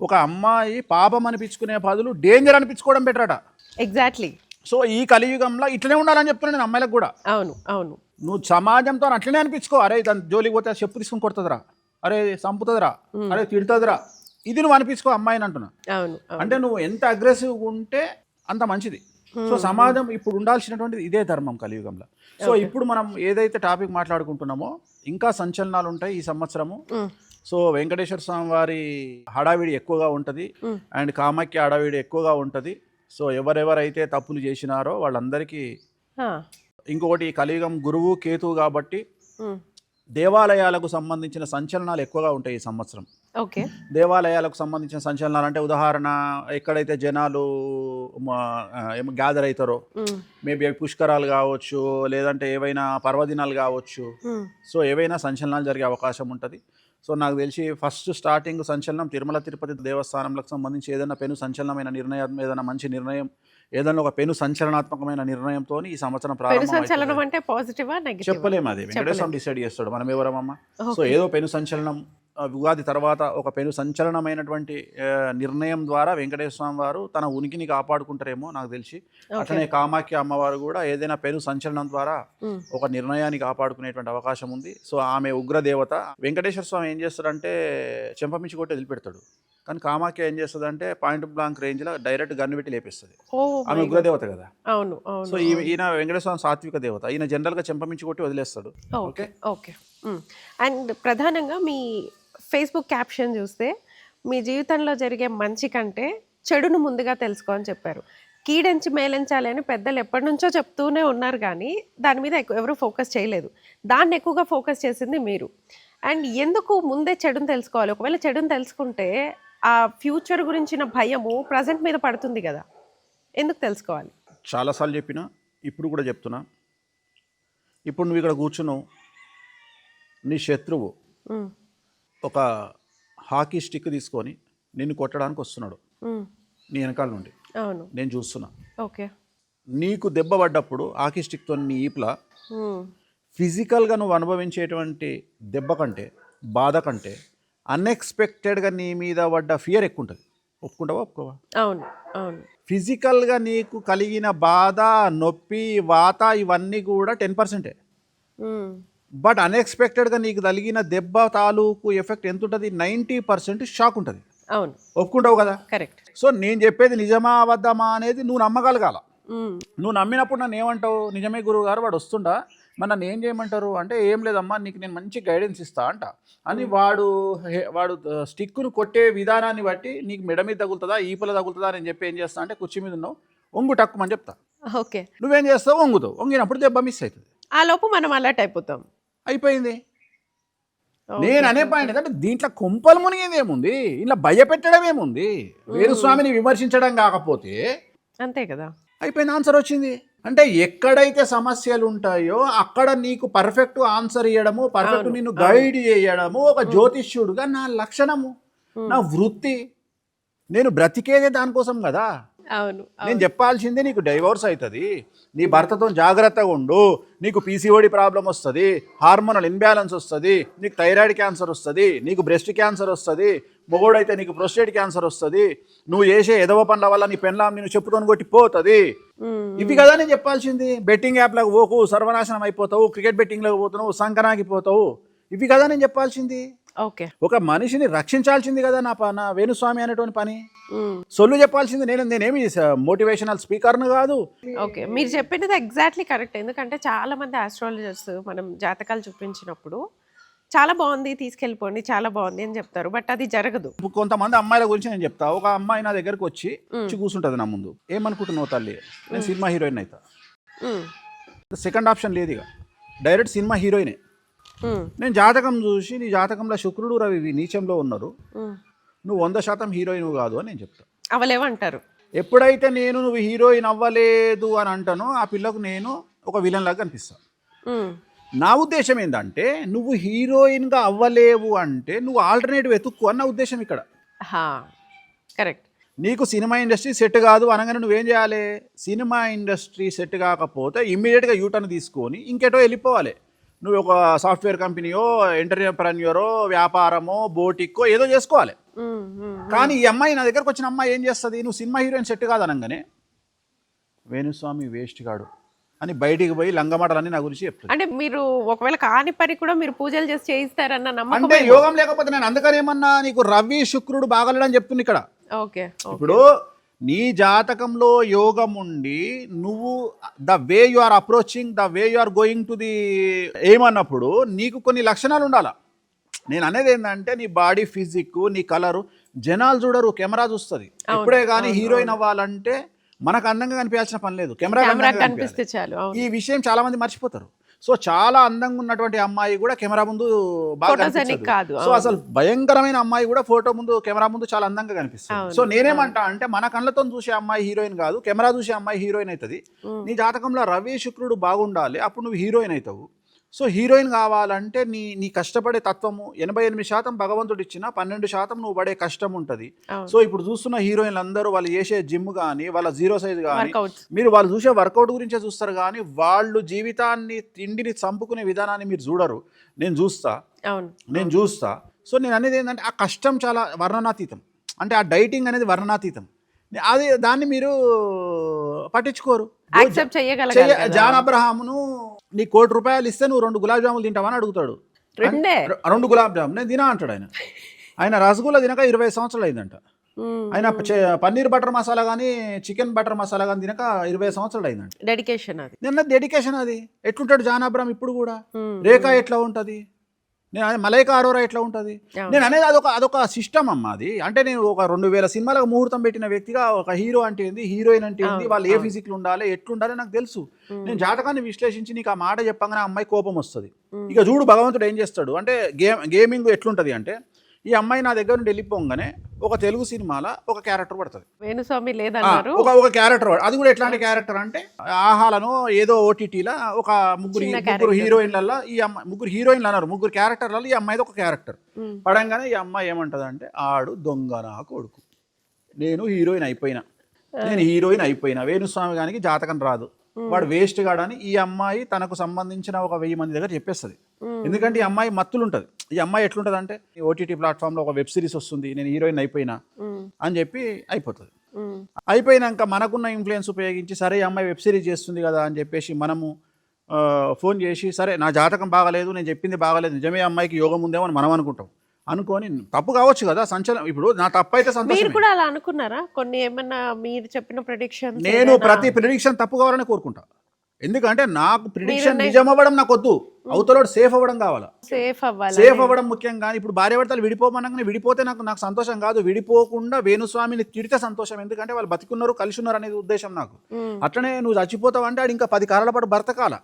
B: ఒక అమ్మాయి పాపం అనిపించుకునే బదులు డేంజర్ అనిపించుకోవడం బెటర్ అట.
A: ఎగ్జాక్ట్లీ.
B: సో ఈ కలియుగంలో ఇట్లనే ఉండాలని చెప్తున్నాను నేను అమ్మాయిలకు కూడా.
A: అవును.
B: నువ్వు సమాజంతో అట్లనే అనిపించుకో. అరే దాని జోలికి పోతే చెప్పు తీసుకుని కొడుతుందిరా, అరే చంపుతుందిరా, అరే తిడుతుందిరా, ఇది నువ్వు అనిపించుకో అమ్మాయిని అంటున్నా. అంటే నువ్వు ఎంత అగ్రెసివ్గా ఉంటే అంత మంచిది. సో సమాజం ఇప్పుడు ఉండాల్సినటువంటిది ఇదే ధర్మం కలియుగంలో. సో ఇప్పుడు మనం ఏదైతే టాపిక్ మాట్లాడుకుంటున్నామో ఇంకా సంచలనాలు ఉంటాయి ఈ సంవత్సరము. సో వెంకటేశ్వర స్వామి వారి హడావిడి ఎక్కువగా ఉంటుంది అండ్ కామాఖ్య హడావిడి ఎక్కువగా ఉంటుంది. సో ఎవరెవరైతే తప్పులు చేసినారో వాళ్ళందరికీ ఇంకొకటి కలియుగం గురువు కేతువు కాబట్టి దేవాలయాలకు సంబంధించిన సంచలనాలు ఎక్కువగా ఉంటాయి ఈ సంవత్సరం. దేవాలయాలకు సంబంధించిన సంచలనాలు అంటే ఉదాహరణ, ఎక్కడైతే జనాలు గ్యాదర్ అవుతారో, మేబీ అవి పుష్కరాలు కావచ్చు, లేదంటే ఏవైనా పర్వదినాలు కావచ్చు. సో ఏవైనా సంచలనాలు జరిగే అవకాశం ఉంటుంది. సో నాకు తెలిసి ఫస్ట్ స్టార్టింగ్ సంచలనం తిరుమల తిరుపతి దేవస్థానంలకు సంబంధించి ఏదైనా పెను సంచలనమైన నిర్ణయం, ఏదైనా మంచి నిర్ణయం, ఏదైనా ఒక పెను సంచలనాత్మకమైన నిర్ణయంతో ఈ సంవత్సరం ప్రారంభం. చెప్పలేము, అది వెంకటేశ్వర స్వామి డిసైడ్ చేస్తాడు, మనం ఎవరమమ్మా. సో ఏదో పెను సంచలనం, ఉగాది తర్వాత ఒక పెను సంచలనమైనటువంటి నిర్ణయం ద్వారా వెంకటేశ్వర స్వామి వారు తన ఉనికిని కాపాడుకుంటారేమో నాకు తెలిసి. అట్లనే కామాఖ్య అమ్మవారు కూడా ఏదైనా పెను సంచలనం ద్వారా ఒక నిర్ణయాన్ని కాపాడుకునేటువంటి అవకాశం ఉంది. సో ఆమె ఉగ్రదేవత. వెంకటేశ్వర స్వామి ఏం చేస్తాడంటే చెంపమించి కొట్టి వదిలిపెడతాడు, కానీ కామాఖ్య ఏం చేస్తుంది అంటే పాయింట్ బ్లాంక్ రేంజ్లో డైరెక్ట్ గన్ను పెట్టి లేపిస్తుంది. ఆమె ఉగ్రదేవత కదా. సో ఈయన వెంకటేశ్వర స్వామి సాత్విక దేవత, ఈయన జనరల్గా చెంపమించి కొట్టి వదిలేస్తాడు.
A: ఓకే. అండ్ ప్రధానంగా మీ ఫేస్బుక్ క్యాప్షన్ చూస్తే మీ జీవితంలో జరిగే మంచి కంటే చెడును ముందుగా తెలుసుకో అని చెప్పారు. కీడెంచి మేలించాలి అని పెద్దలు ఎప్పటి నుంచో చెప్తూనే ఉన్నారు, కానీ దాని మీద ఎవరు ఫోకస్ చేయలేదు. దాన్ని ఎక్కువగా ఫోకస్ చేసింది మీరు. అండ్ ఎందుకు ముందే చెడును తెలుసుకోవాలి? ఒకవేళ చెడును తెలుసుకుంటే ఆ ఫ్యూచర్ గురించిన భయము ప్రజెంట్ మీద పడుతుంది కదా, ఎందుకు తెలుసుకోవాలి?
B: చాలాసార్లు చెప్పినా, ఇప్పుడు కూడా చెప్తున్నా. ఇప్పుడు నువ్వు ఇక్కడ కూర్చున్నావు, నీ శత్రువు ఒక హాకీ స్టిక్ తీసుకొని నిన్ను కొట్టడానికి వస్తున్నాడు నీ వెనకాల నుండి, నేను చూస్తున్నా. నీకు దెబ్బ పడ్డప్పుడు హాకీ స్టిక్తో నీ ఈప్లా ఫిజికల్గా నువ్వు అనుభవించేటువంటి దెబ్బ కంటే, బాధ కంటే అన్ఎక్స్పెక్టెడ్గా నీ మీద పడ్డ ఫియర్ ఎక్కువ ఉంటుంది. ఒప్పుకుంటావా ఒప్పుకోవా?
A: అవును. అవును.
B: ఫిజికల్గా నీకు కలిగిన బాధ, నొప్పి, వాత ఇవన్నీ కూడా 10%.
A: హ్మ్.
B: బట్ అన్ఎక్స్పెక్టెడ్గా నీకు తగిలిన దెబ్బ తాలూకు ఎఫెక్ట్ ఎంత ఉంటుంది? 90% షాక్ ఉంటుంది.
A: అవును.
B: ఒప్పుకుంటావు కదా?
A: కరెక్ట్.
B: సో నేను చెప్పేది నిజమా అబద్ధమా అనేది నువ్వు నమ్మగలగాల.
A: హ్మ్.
B: నువ్వు నమ్మినప్పుడు నన్ను ఏమంటావు? నిజమే గురువు గారు వాడు వస్తుండా, మరి నన్ను ఏం చేయమంటారు అంటే, ఏం లేదమ్మా నీకు నేను మంచి గైడెన్స్ ఇస్తా అంట అని వాడు స్టిక్ను కొట్టే విధానాన్ని బట్టి నీకు మెడ మీద తగులుతుందా, ఈపల తగులుతుందా అని చెప్పి ఏం చేస్తా అంటే, కుర్చీ మీద ఉన్నావు ఒంగు టక్కుమని చెప్తా.
A: ఓకే.
B: నువ్వేం చేస్తావు? వంగుతావు. వంగినప్పుడు దెబ్బ మిస్ అవుతుంది.
A: ఆ లోపు మనం అలర్ట్ అయిపోతాం.
B: అయిపోయింది.
A: ఓకే.
B: నేను అనే పాయింట్ ఏంటంటే, దీంట్లో కొంపలు మునిగేది ఏముంది? ఇలా భయపెట్టడం ఏముంది? వేణుస్వామిని విమర్శించడం కాకపోతే
A: అంతే కదా.
B: అయిపోయింది, ఆన్సర్ వచ్చింది. అంటే ఎక్కడైతే సమస్యలు ఉంటాయో అక్కడ నీకు పర్ఫెక్ట్ ఆన్సర్ ఇవ్వడము, పర్ఫెక్ట్ నిన్ను గైడ్ చేయడము ఒక జ్యోతిష్యుడుగా నా లక్షణము, నా వృత్తి. నేను బ్రతికేదే దానికోసం కదా.
A: అవును.
B: నేను చెప్పాల్సిందే, నీకు డైవోర్స్ అవుతుంది, నీ భర్తతో జాగ్రత్తగా ఉండు, నీకు పీసీఓడి ప్రాబ్లం వస్తుంది, హార్మోనల్ ఇన్బ్యాలెన్స్ వస్తుంది, నీకు థైరాయిడ్ క్యాన్సర్ వస్తుంది, నీకు బ్రెస్ట్ క్యాన్సర్ వస్తుంది, మొగోడైతే నీకు ప్రోస్టేట్ క్యాన్సర్ వస్తుంది, నువ్వు చేసే ఎదవ పనుల వల్ల నీ పెన్లాం నేను చెప్పుతోని కొట్టి పోతుంది. ఇవి కదా నేను చెప్పాల్సింది. బెట్టింగ్ యాప్లకు పోకు, సర్వనాశనం అయిపోతావు, క్రికెట్ బెట్టింగ్లోకి పోతున్నావు, సంకనాకి పోతావు. ఇవి కదా నేను చెప్పాల్సింది.
A: ఓకే.
B: ఒక మనిషిని రక్షించాల్సింది కదా నా వేణుస్వామి అనేటువంటి పని. సొల్లు చెప్పాల్సింది నేనేమి మోటివేషనల్ స్పీకర్ను కాదు.
A: ఓకే, మీరు చెప్పినది ఎగ్జాక్ట్లీ కరెక్ట్. ఎందుకంటే చాలా మంది ఆస్ట్రాలజర్స్ మనం జాతకాలు చూపించినప్పుడు చాలా బాగుంది తీసుకెళ్ళిపోండి, చాలా బాగుంది అని చెప్తారు, బట్ అది జరగదు.
B: కొంతమంది అమ్మాయిల గురించి నేను చెప్తా. ఒక అమ్మాయి నా దగ్గరకు వచ్చి కూర్చుంటుంది నా ముందు. ఏమనుకుంటున్నావు తల్లి, నేను సినిమా హీరోయిన్ అవుతా. సెకండ్ ఆప్షన్ లేదు, ఇక డైరెక్ట్ సినిమా హీరోయినే. నేను జాతకం చూసి, నీ జాతకంలో శుక్రుడు రవి నీచంలో ఉన్నారు, నువ్వు 100% హీరోయిన్ కాదు అని నేను చెప్తాను.
A: అవలేమంటారు.
B: ఎప్పుడైతే నువ్వు హీరోయిన్ అవ్వలేదు అని అంటానో ఆ పిల్లకు నేను ఒక విలన్ లాగా కనిపిస్తాను. నా ఉద్దేశం ఏంటంటే, నువ్వు హీరోయిన్గా అవ్వలేవు అంటే నువ్వు ఆల్టర్నేటివ్ వెతుక్కు అన్న ఉద్దేశం ఇక్కడ.
A: కరెక్ట్.
B: నీకు సినిమా ఇండస్ట్రీ సెట్ కాదు అనగానే నువ్వేం చేయాలి? సినిమా ఇండస్ట్రీ సెట్ కాకపోతే ఇమ్మీడియట్గా యూటర్న్ తీసుకొని ఇంకేటో వెళ్ళిపోవాలి. నువ్వు ఒక సాఫ్ట్వేర్ కంపెనీయో, ఎంటర్ప్రెన్యూరో, వ్యాపారమో, బోటిక్కో ఏదో చేసుకోవాలి. కానీ ఈ అమ్మాయి, నా దగ్గరకు వచ్చిన అమ్మాయి ఏం చేస్తుంది? నువ్వు సినిమా హీరోయిన్ సెట్ కాదు అనగానే వేణుస్వామి వేస్ట్ కాడు అని బయటికి పోయి లంగమాటలన్నీ నా గురించి చెప్తాను.
A: అంటే మీరు ఒకవేళ కాని పని కూడా మీరు పూజలు చేసి చేయిస్తారన్న నమ్మకం.
B: అంటే యోగం లేకపోతే నేను అందుకని ఏమన్నా, నీకు రవి శుక్రుడు బాగలేడని చెప్తున్నా ఇక్కడ.
A: ఓకే.
B: ఇప్పుడు నీ జాతకంలో యోగం ఉండి నువ్వు the way you are approaching, the way you are going to the ఏమన్నప్పుడు నీకు కొన్ని లక్షణాలు ఉండాలా. నేను అనేది ఏంటంటే, నీ బాడీ ఫిజిక్, నీ కలరు జనాలు చూడరు, కెమెరా చూస్తుంది. ఇప్పుడే కానీ హీరోయిన్ అవ్వాలంటే మనకు అందంగా కనిపించాల్సిన పని లేదు, కెమెరా కనిపిస్తే చాలు. ఈ విషయం చాలా మంది మర్చిపోతారు. సో చాలా అందంగా ఉన్నటువంటి అమ్మాయి కూడా కెమెరా ముందు బాగా కనిపించదు. సో అసలు భయంకరమైన అమ్మాయి కూడా ఫోటో ముందు, కెమెరా ముందు చాలా అందంగా కనిపిస్తుంది. సో నేనేమంటా అంటే, మన కళ్ళతో చూసే అమ్మాయి హీరోయిన్ కాదు, కెమెరా చూసే అమ్మాయి హీరోయిన్ అవుతుంది. నీ జాతకంలో రవి శుక్రుడు బాగుండాలి, అప్పుడు నువ్వు హీరోయిన్ అవుతావు. సో హీరోయిన్ కావాలంటే నీ కష్టపడే తత్వము 88% భగవంతుడు ఇచ్చిన, 12% నువ్వు పడే కష్టం ఉంటుంది. సో ఇప్పుడు చూస్తున్న హీరోయిన్లు అందరూ వాళ్ళు చేసే జిమ్ కానీ, వాళ్ళ జీరో సైజ్ కానీ, మీరు వాళ్ళు చూసే వర్కౌట్ గురించే చూస్తారు కానీ వాళ్ళు జీవితాన్ని, తిండిని చంపుకునే విధానాన్ని మీరు చూడరు. నేను చూస్తా. సో నేను అనేది ఏంటంటే, ఆ కష్టం చాలా వర్ణనాతీతం. అంటే ఆ డైటింగ్ అనేది వర్ణనాతీతం. అది దాన్ని మీరు పట్టించుకోరు. జాన్ అబ్రహామును నీ ₹1,00,00,000 ఇస్తే నువ్వు 2 గులాబ్ జాములు తింటావని అడుగుతాడు. 2 గులాబ్ జాములు నేను తినా అంటాడు. ఆయన రసగుల్లా తినక 20 సంవత్సరాలు అయిందంట. ఆయన పన్నీర్ బటర్ మసాలా కానీ, చికెన్ బటర్ మసాలా కానీ తినక 20 సంవత్సరాలు అయిందంట. డెడికేషన్ అది. ఎట్లుంటాడు జాన్ అబ్రహాం ఇప్పుడు కూడా? రేఖ ఎట్లా ఉంటుంది? నేను మలైకా అరోరా ఎట్లా ఉంటుంది? నేను అనేది అదొక సిస్టమ్ అమ్మ అది. అంటే నేను ఒక 2000 సినిమాలకు ముహూర్తం పెట్టిన వ్యక్తిగా, ఒక హీరో అంటే ఏంది, హీరోయిన్ అంటే ఏంది, వాళ్ళు ఏ ఫిజిక్లు ఉండాలి, ఎట్లుండాలి నాకు తెలుసు. నేను జాతకాన్ని విశ్లేషించి నీకు ఆ మాట చెప్పగానే ఆ అమ్మాయి కోపం వస్తుంది. ఇక చూడు భగవంతుడు ఏం చేస్తాడు అంటే, గేమింగ్ ఎట్లుంటుంది అంటే, ఈ అమ్మాయి నా దగ్గర నుండి వెళ్ళిపోగానే ఒక తెలుగు సినిమాలో ఒక క్యారెక్టర్ పడుతుంది.
A: వేణుస్వామి లేదన్నారు,
B: ఒక క్యారెక్టర్. అది కూడా ఎట్లాంటి క్యారెక్టర్ అంటే, ఆహాలను ఏదో ఓటీటీలో ఒక ముగ్గురు హీరోయిన్లలో, ఈ అమ్మాయి ముగ్గురు హీరోయిన్లు అన్నారు, ముగ్గురు క్యారెక్టర్లలో ఈ అమ్మాయిది ఒక క్యారెక్టర్ పడంగానే ఈ అమ్మాయి ఏమంటది అంటే, ఆడు దొంగ నా కొడుకు, నేను హీరోయిన్ అయిపోయినా, వేణుస్వామి గారికి జాతకం రాదు, వాడు వేస్ట్ కాడని ఈ అమ్మాయి తనకు సంబంధించిన ఒక 1000 మంది దగ్గర చెప్పేస్తుంది. ఎందుకంటే ఈ అమ్మాయి మత్తులు ఉంటుంది. ఈ అమ్మాయి ఎట్లుంటుంది అంటే ఓటీటీ ప్లాట్ఫామ్లో ఒక వెబ్ సిరీస్ వస్తుంది, నేను హీరోయిన్ అయిపోయినా అని చెప్పి అయిపోతుంది. అయిపోయినాక మనకున్న ఇన్ఫ్లుయెన్స్ ఉపయోగించి సరే ఈ అమ్మాయి వెబ్ సిరీస్ చేస్తుంది కదా అని చెప్పేసి మనము ఫోన్ చేసి సరే నా జాతకం బాగలేదు, నేను చెప్పింది బాగలేదు, నిజమే అమ్మాయికి యోగం ఉందేమో అని మనం అనుకొని తప్పు కావచ్చు కదా, సంచలనం. ఇప్పుడు నా తప్పు అయితే
A: మీరు
B: సంతోషం.
A: కూడా అలా అనుకున్నారా? కొన్ని ఏమన్నా మీరు చెప్పిన ప్రిడిక్షన్
B: నేను ప్రతి ప్రిడిక్షన్ తప్పు కావాలని కోరుకుంటా. ఎందుకంటే నాకు ప్రిడిక్షన్ నిజం అవ్వడం నాకు వద్దు, అవతలోడు సేఫ్ అవ్వడం కావాలా.
A: సేఫ్ అవ్వాలి,
B: సేఫ్ అవ్వడం ముఖ్యం. కానీ ఇప్పుడు భార్య భర్తలు విడిపోమనగానే విడిపోతే నాకు సంతోషం కాదు, విడిపోకుండా వేణుస్వామిని తిడితే సంతోషం. ఎందుకంటే వాళ్ళు బతికున్నారు, కలిసి ఉన్నారు అనేది ఉద్దేశం నాకు. అట్లనే నువ్వు చచ్చిపోతావు అంటే ఆడు ఇంకా 10 కాలాల పాటు బ్రతకాల.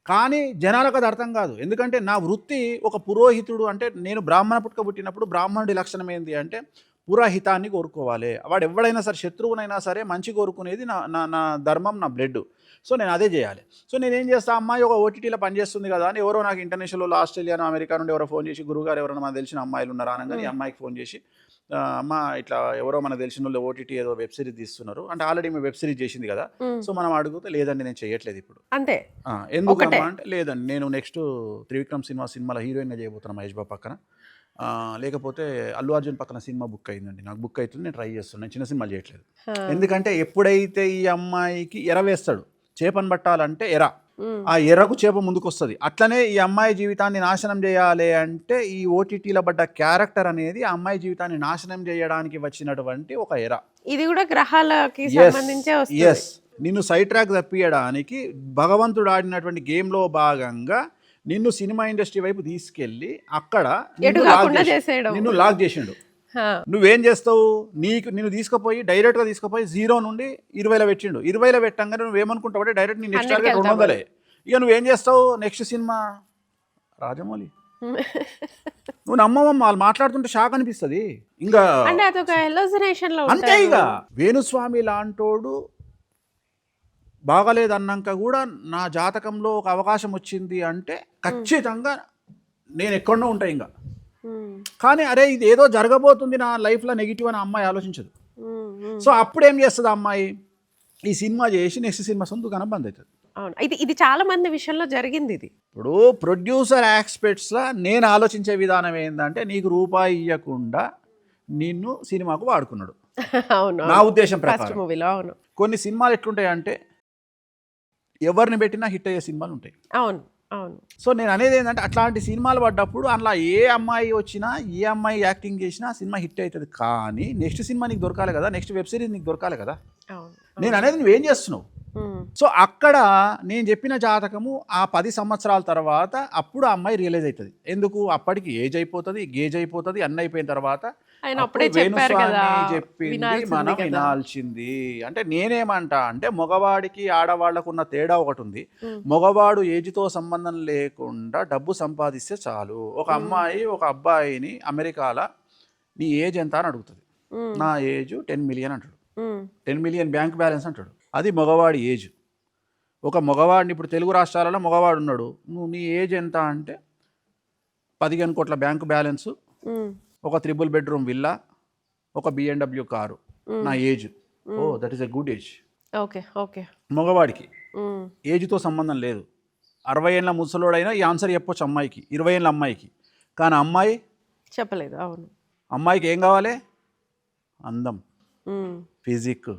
B: కానీ జనాలకు అది అర్థం కాదు. ఎందుకంటే నా వృత్తి ఒక పురోహితుడు. అంటే నేను బ్రాహ్మణ పుట్టుక పుట్టినప్పుడు బ్రాహ్మణుడి లక్షణం ఏంటి అంటే పురహితాన్ని కోరుకోవాలి. వాడు ఎవడైనా సరే, శత్రువునైనా సరే మంచి కోరుకునేది నా ధర్మం, నా బ్లడ్. సో నేను అదే చేయాలి. సో నేనేం చేస్తా, అమ్మాయి ఒక ఓటీటీలో పనిచేస్తుంది కదా అని ఎవరో నాకు ఇంటర్నేషనల్ ఆస్ట్రేలియాను అమెరికా నుండి ఎవరో ఫోన్ చేసి, గురుగారు ఎవరైనా మనకు తెలిసిన అమ్మాయిలు ఉన్నారా అనగానే ఈ అమ్మాయికి ఫోన్ చేసి, అమ్మ ఇట్లా ఎవరో మనకు తెలిసిన వాళ్ళు ఓటీటీ ఏదో వెబ్ సిరీస్ తీస్తున్నారు అంటే ఆల్రెడీ మేము వెబ్ సిరీస్ చేసింది కదా. సో మనం అడిగితే లేదండి నేను చేయట్లేదు ఇప్పుడు.
A: అంతే.
B: ఎందుకమ్మా అంటే లేదండి నేను నెక్స్ట్ త్రివిక్రమ్ సినిమాలో హీరోయిన్గా చేయబోతున్నా మహేష్ బాబు పక్కన. లేకపోతే అల్లు అర్జున్ పక్కన సినిమా బుక్ అయిందండి, నాకు బుక్ అవుతుంది, నేను ట్రై చేస్తున్నాను, నేను చిన్న సినిమాలు చేయట్లేదు. ఎందుకంటే ఎప్పుడైతే ఈ అమ్మాయికి ఎర వేస్తాడు, చేపను పట్టాలంటే ఎర, ఆ ఎరకు చేప ముందుకు వస్తుంది. అట్లనే ఈ అమ్మాయి జీవితాన్ని నాశనం చేయాలి అంటే ఈ ఓటీటీలో పడ్డ క్యారెక్టర్ అనేది ఆ అమ్మాయి జీవితాన్ని నాశనం చేయడానికి వచ్చినటువంటి ఒక ఎర.
A: ఇది కూడా గ్రహాలకి సంబంధించే వస్తుంది.
B: ఎస్, నిన్ను సైడ్ ట్రాక్ తప్పియడానికి భగవంతుడు ఆడినటువంటి గేమ్లో భాగంగా నిన్ను సినిమా ఇండస్ట్రీ వైపు తీసుకెళ్ళి అక్కడ నిన్ను లాక్ చేసిండు. నువ్వేం చేస్తావు, నిన్ను తీసుకుపోయి డైరెక్ట్గా తీసుకుపోయి 0 నుండి 20లో పెట్టిండు. 20లో పెట్టంగానే నువ్వేమనుకుంటావు అంటే డైరెక్ట్ నీ నెక్స్ట్ టార్గెట్ 200. ఇక నువ్వేం చేస్తావు, నెక్స్ట్ సినిమా రాజమౌళి. నువ్వు నమ్మవమ్మ, వాళ్ళు మాట్లాడుతుంటే షాక్ అనిపిస్తుంది. ఇంకా అంతే. ఇక వేణుస్వామి లాంటోడు బాగలేదన్నాక కూడా నా జాతకంలో ఒక అవకాశం వచ్చింది అంటే ఖచ్చితంగా నేను ఎక్కడో ఉంటా ఇంకా. కానీ అరే ఇది ఏదో జరగబోతుంది నా లైఫ్లో నెగిటివ్ అని అమ్మాయి ఆలోచించదు. సో అప్పుడు ఏం చేస్తుంది అమ్మాయి, ఈ సినిమా చేసి నెక్స్ట్ సినిమా సొంతగానే బంద్ అవుతుంది.
A: ఇది చాలా మంది విషయంలో జరిగింది. ఇది
B: ఇప్పుడు ప్రొడ్యూసర్ ఆస్పెక్ట్స్లో నేను ఆలోచించే విధానం ఏంటంటే నీకు రూపాయి ఇవ్వకుండా నిన్ను సినిమాకు వాడుకున్నాడు. నా ఉద్దేశం ప్రకారం కొన్ని సినిమాలు ఎట్లుంటాయి అంటే ఎవరిని పెట్టినా హిట్ అయ్యే సినిమాలు ఉంటాయి.
A: అవును.
B: సో నేను అనేది ఏంటంటే అట్లాంటి సినిమాలు పడ్డప్పుడు అందులో ఏ అమ్మాయి వచ్చినా ఏ అమ్మాయి యాక్టింగ్ చేసినా సినిమా హిట్ అవుతుంది. కానీ నెక్స్ట్ సినిమా నీకు దొరకాలి కదా, నెక్స్ట్ వెబ్ సిరీస్ నీకు దొరకాలి కదా. నేను అనేది నువ్వేం చేస్తున్నావు. సో అక్కడ నేను చెప్పిన జాతకము ఆ 10 సంవత్సరాల తర్వాత అప్పుడు ఆ అమ్మాయి రియలైజ్ అవుతుంది. ఎందుకు, అప్పటికి ఏజ్ అయిపోతుంది, గేజ్ అయిపోతుంది, అన్నీ అయిపోయిన తర్వాత వేణుస్వామి చెప్పింది మనం వినాల్సింది. అంటే నేనేమంటా అంటే మగవాడికి ఆడవాళ్లకు ఉన్న తేడా ఒకటి ఉంది. మగవాడు ఏజ్తో సంబంధం లేకుండా డబ్బు సంపాదిస్తే చాలు. ఒక అమ్మాయి ఒక అబ్బాయిని అమెరికాలో నీ ఏజ్ ఎంత అని అడుగుతుంది. నా ఏజ్ 10 మిలియన్ అంటాడు. 10 మిలియన్ బ్యాంక్ బ్యాలెన్స్ అంటాడు. అది మగవాడి ఏజ్. ఒక మగవాడిని ఇప్పుడు తెలుగు రాష్ట్రాలలో మగవాడు ఉన్నాడు, నువ్వు నీ ఏజ్ ఎంత అంటే 15 కోట్ల బ్యాంకు బ్యాలెన్సు, ఒక 3 బెడ్రూమ్ విల్లా, ఒక BMW కారు, నా age. Oh that is a good age.
A: Okay.
B: మగవాడికి ఏజ్తో సంబంధం లేదు. 60 ఏళ్ళ ముసలోడైనా ఈ ఆన్సర్ చెప్పొచ్చు అమ్మాయికి, 20 ఏళ్ళ అమ్మాయికి. కానీ అమ్మాయి
A: చెప్పలేదు. అవును.
B: అమ్మాయికి ఏం కావాలి, అందం, ఫిజిక్.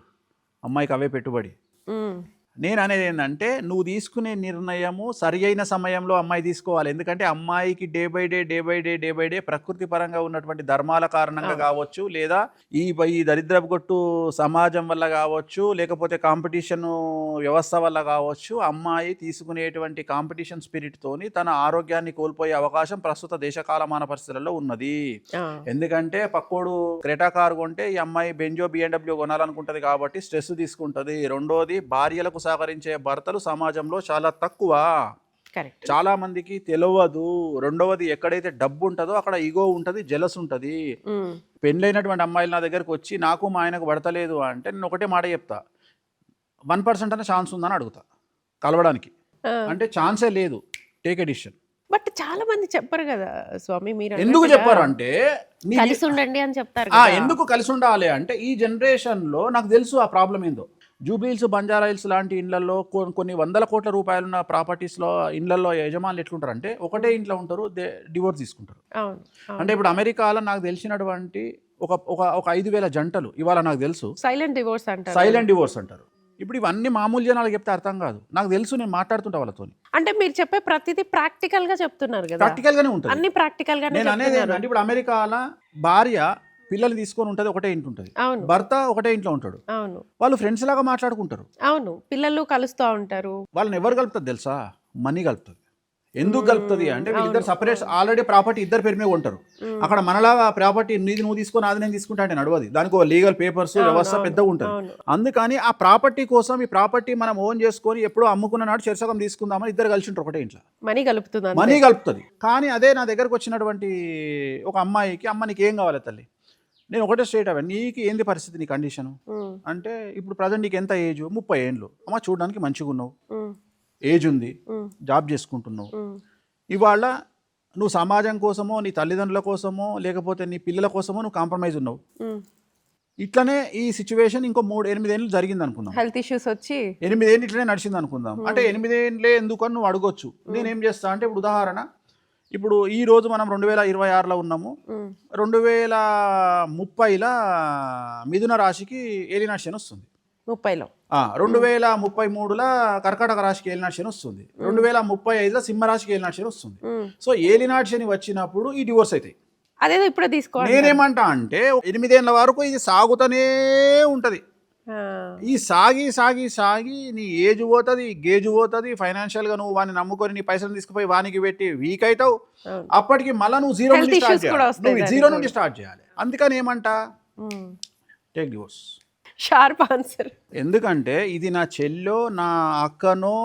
B: అమ్మాయికి అవే పెట్టుబడి. నేను అనేది ఏంటంటే నువ్వు తీసుకునే నిర్ణయము సరి అయిన సమయంలో అమ్మాయి తీసుకోవాలి. ఎందుకంటే అమ్మాయికి డే బై డే ప్రకృతి పరంగా ఉన్నటువంటి ధర్మాల కారణంగా కావచ్చు, లేదా ఈ దరిద్రపు కొట్టు సమాజం వల్ల కావచ్చు, లేకపోతే కాంపిటీషన్ వ్యవస్థ వల్ల కావచ్చు, అమ్మాయి తీసుకునేటువంటి కాంపిటీషన్ స్పిరిట్ తోని తన ఆరోగ్యాన్ని కోల్పోయే అవకాశం ప్రస్తుత దేశకాలమాన పరిస్థితులలో ఉన్నది. ఎందుకంటే పక్కోడు క్రెటా కారు కొంటే ఈ అమ్మాయి బెంజో BMW కొనాలనుకుంటది కాబట్టి స్ట్రెస్ తీసుకుంటది. రెండోది, భార్యలకు సహకరించే భర్తలు సమాజంలో చాలా తక్కువ. చాలా మందికి తెలియదు. రెండవది, ఎక్కడైతే డబ్బు ఉంటుందో అక్కడ ఈగో ఉంటుంది, జెలస్ ఉంటుంది. పెళ్ళైనటువంటి అమ్మాయిలు నా దగ్గరకు వచ్చి నాకు మా ఆయనకు పడతలేదు అంటే నేను ఒకటే మాట చెప్తా, 1% అనే ఛాన్స్ ఉందని అడుగుతా కలవడానికి. అంటే ఛాన్సే లేదు, టేక్ ఎ డిసిషన్.
A: బట్ చాలా మంది చెప్పరు కదా స్వామి, మీరు
B: ఎందుకు చెప్పారు అంటే
A: కలిసి ఉండండి అని చెప్తారు.
B: ఎందుకు కలిసి ఉండాలి అంటే ఈ జనరేషన్లో నాకు తెలుసు ఆ ప్రాబ్లం ఏందో. జూబ్లీహిల్స్, బంజారా హిల్స్ లాంటి ఇళ్లలో కొన్ని వందల కోట్ల రూపాయలున్న ప్రాపర్టీస్లో ఇళ్లలో యజమానులు ఎట్లుంటారంటే ఒకటే ఇంట్లో ఉంటారు, డివోర్స్ తీసుకుంటారు.
A: అవును
B: అంటే ఇప్పుడు అమెరికాలో నాకు తెలిసినటువంటి ఒక ఒక ఒక 5,000 జంటలు ఇవాళ నాకు తెలుసు
A: సైలెంట్ డివోర్స్ అంటారు.
B: సైలెంట్ డివోర్స్ అంటారు. ఇప్పుడు ఇవన్నీ మామూలు జనాలకు చెప్తే అర్థం కాదు. నాకు తెలుసు, నేను మాట్లాడుతుంటా వాళ్ళతో.
A: అంటే మీరు చెప్పే ప్రతిదీ ప్రాక్టికల్ గా చెప్తున్నారు కదా,
B: ప్రాక్టికల్ గానే ఉంటుంది.
A: అన్ని ప్రాక్టికల్ గానే
B: నేను అనేది ఏంటంటే ఇప్పుడు అమెరికాలో భార్య పిల్లలు తీసుకొని ఉంటుంది, ఒకటే ఇంటి ఉంటుంది.
A: అవును
B: భర్త ఒకటే ఇంట్లో ఉంటాడు.
A: అవును
B: వాళ్ళు ఫ్రెండ్స్ లాగా మాట్లాడుకుంటారు.
A: అవును పిల్లలు కలుస్తూ ఉంటారు.
B: వాళ్ళని ఎవరు కలుపుతుంది తెలుసా? మనీ కలుపుతుంది. ఎందుకు కలుపుతుంది అంటే వీళ్ళిద్దరు సపరేట్ ఆల్రెడీ ప్రాపర్టీ ఇద్దరు పేరు మీద ఉంటారు. అక్కడ మనలాగా ప్రాపర్టీ నీది నువ్వు తీసుకొని అది నేను తీసుకుంటా అంటే నడవది. దానికి ఒక లీగల్ పేపర్స్ వ్యవస్థ పెద్దగా ఉంటుంది. అందుకని ఆ ప్రాపర్టీ కోసం ఈ ప్రాపర్టీ మనం ఓన్ చేసుకొని ఎప్పుడో అమ్ముకున్న నాడు చెరసగం తీసుకుందామని ఇద్దరు కలిసి ఉంటారు ఒకటే ఇంట్లో.
A: మనీ కలుపుతుంది.
B: మనీ కలుపుతుంది. కానీ అదే నా దగ్గరకు వచ్చినటువంటి ఒక అమ్మాయికి, అమ్మ నీకు ఏం కావాలి తల్లి, నేను ఒకటే స్ట్రేట్ అవే, నీకు ఏంది పరిస్థితి, నీ కండిషను అంటే ఇప్పుడు ప్రజెంట్ నీకు ఎంత ఏజ్? 30 ఏళ్ళు. అమ్మ చూడడానికి మంచిగా ఉన్నావు, ఏజ్ ఉంది, జాబ్ చేసుకుంటున్నావు. ఇవాళ నువ్వు సమాజం కోసమో నీ తల్లిదండ్రుల కోసమో లేకపోతే నీ పిల్లల కోసమో నువ్వు కాంప్రమైజ్ ఉన్నావు. ఇట్లనే ఈ సిచ్యువేషన్ ఇంకో 8 ఏళ్ళు జరిగింది అనుకుందాం.
A: హెల్త్ ఇష్యూస్ వచ్చి
B: 8 ఏళ్ళు ఇట్లనే నడిచింది అనుకుందాం. అంటే 8 ఏళ్ళే ఎందుకు అని నువ్వు అడగొచ్చు. నేనేం చేస్తా అంటే ఇప్పుడు ఉదాహరణ, ఇప్పుడు ఈ రోజు మనం 2026లో ఉన్నాము. 2030లో మిథున రాశికి ఏలినాటి శని వస్తుంది.
A: 30లో
B: 2033లో కర్కాటక రాశికి ఏలినాటి శని వస్తుంది. 2035లో సింహరాశికి ఏలినాటి శని వస్తుంది. సో ఏలినాటి శని వచ్చినప్పుడు ఈ డివోర్స్ అవుతాయి.
A: అదేదో ఇప్పుడే తీసుకోవాలి.
B: నేనేమంటా అంటే 8 ఏళ్ళ వరకు ఇది సాగుతూనే ఉంటది. ఈ సాగి సాగి సాగి నీ ఏజ్ పోతుంది, గేజ్ పోతుంది. ఫైనాన్షియల్గా నువ్వు వాడిని నమ్ముకొని నీ పైసలు తీసుకుపోయి వానికి పెట్టి వీక్ అవుతావు. అప్పటికి మళ్ళీ నువ్వు జీరో నుండి స్టార్ట్ చేయాలి. నువ్వు జీరో నుండి స్టార్ట్ చేయాలి. అందుకని ఏమంటా, టేక్ డివోర్స్.
A: Sharp answer.
B: ఎందుకంటే ఇది నా చెల్లో, నా అక్కనో,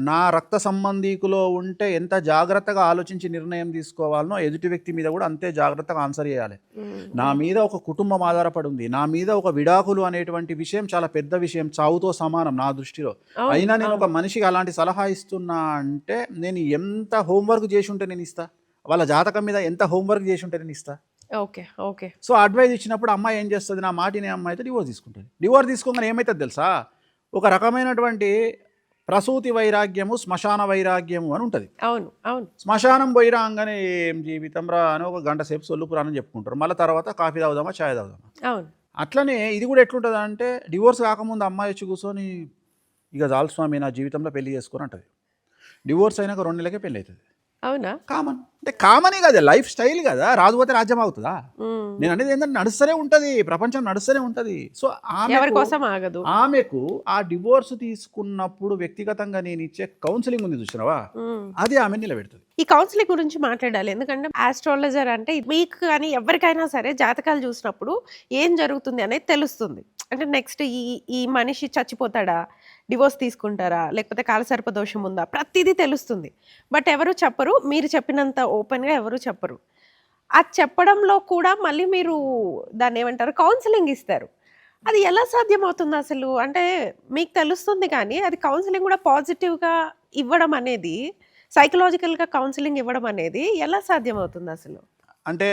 B: నా రక్త సంబంధీకులో ఉంటే ఎంత జాగ్రత్తగా ఆలోచించి నిర్ణయం తీసుకోవాలనో ఎదుటి వ్యక్తి మీద కూడా అంతే జాగ్రత్తగా ఆన్సర్ చేయాలి. నా మీద ఒక కుటుంబం ఆధారపడి ఉంది, నా మీద ఒక విడాకులు అనేటువంటి విషయం చాలా పెద్ద విషయం, చావుతో సమానం నా దృష్టిలో. అయినా నేను ఒక మనిషికి అలాంటి సలహా ఇస్తున్నా అంటే నేను ఎంత హోంవర్క్ చేసి ఉంటే నేను ఇస్తా, వాళ్ళ జాతకం మీద ఎంత హోంవర్క్ చేసి ఉంటే నేను ఇస్తా.
A: Okay okay.
B: సో అడ్వైజ్ ఇచ్చినప్పుడు అమ్మాయి ఏం చేస్తుంది, నా మాటినే అమ్మాయి అయితే డివోర్స్ తీసుకుంటుంది. డివోర్స్ తీసుకోగానే ఏమవుతుంది తెలుసా, ఒక రకమైనటువంటి ప్రసూతి వైరాగ్యము, శ్మశాన వైరాగ్యము అని ఉంటుంది.
A: అవును అవును.
B: శ్మశానం పోయి రాగానే ఏం జీవితం రా అని ఒక గంట సేపు సొల్లు పురాణం చెప్పుకుంటారు. మళ్ళీ తర్వాత కాఫీ తాగుదామా, ఛాయ్ తాగుదామా.
A: అవును.
B: అట్లనే ఇది కూడా ఎట్లుంటుంది అంటే, డివోర్స్ కాకముందు అమ్మాయి వచ్చి కూర్చొని ఇక చాలు స్వామి నా జీవితంలో పెళ్లి చేసుకొని అంటది. డివోర్స్ అయినాక 2 నెలలకే పెళ్ళి అవుతుంది.
A: అవునా?
B: కామన్ అంటే కామనే కదా, లైఫ్ స్టైల్ కదా, రాజుపోతే రాజ్యం అవుతుందా? నేను అనేది ఏంటంటే నడుస్తూనే ఉంటుంది, ప్రపంచం నడుస్తూనే ఉంటుంది. సో
A: ఎవరి కోసం ఆగదు.
B: ఆమెకు ఆ డివోర్స్ తీసుకున్నప్పుడు వ్యక్తిగతంగా నేను ఇచ్చే కౌన్సిలింగ్ ఉంది చూసినావా, అది ఆమె నిలబెడుతుంది.
A: ఈ కౌన్సిలింగ్ గురించి మాట్లాడాలి. ఎందుకంటే ఆస్ట్రాలజర్ అంటే మీకు కానీ ఎవరికైనా సరే జాతకాలు చూసినప్పుడు ఏం జరుగుతుంది అనేది తెలుస్తుంది. అంటే నెక్స్ట్ ఈ మనిషి చచ్చిపోతాడా, డివోర్స్ తీసుకుంటారా, లేకపోతే కాలసర్ప దోషం ఉందా, ప్రతిదీ తెలుస్తుంది. బట్ ఎవరు చెప్పరు, మీరు చెప్పినంత ఓపెన్గా ఎవరు చెప్పరు. ఆ చెప్పడంలో కూడా మళ్ళీ మీరు దాన్ని ఏమంటారు, కౌన్సిలింగ్ ఇస్తారు. అది ఎలా సాధ్యమవుతుంది అసలు? అంటే మీకు తెలుస్తుంది కానీ అది కౌన్సిలింగ్ కూడా పాజిటివ్గా ఇవ్వడం అనేది, సైకలాజికల్గా కౌన్సిలింగ్ ఇవ్వడం అనేది ఎలా సాధ్యమవుతుంది అసలు?
B: అంటే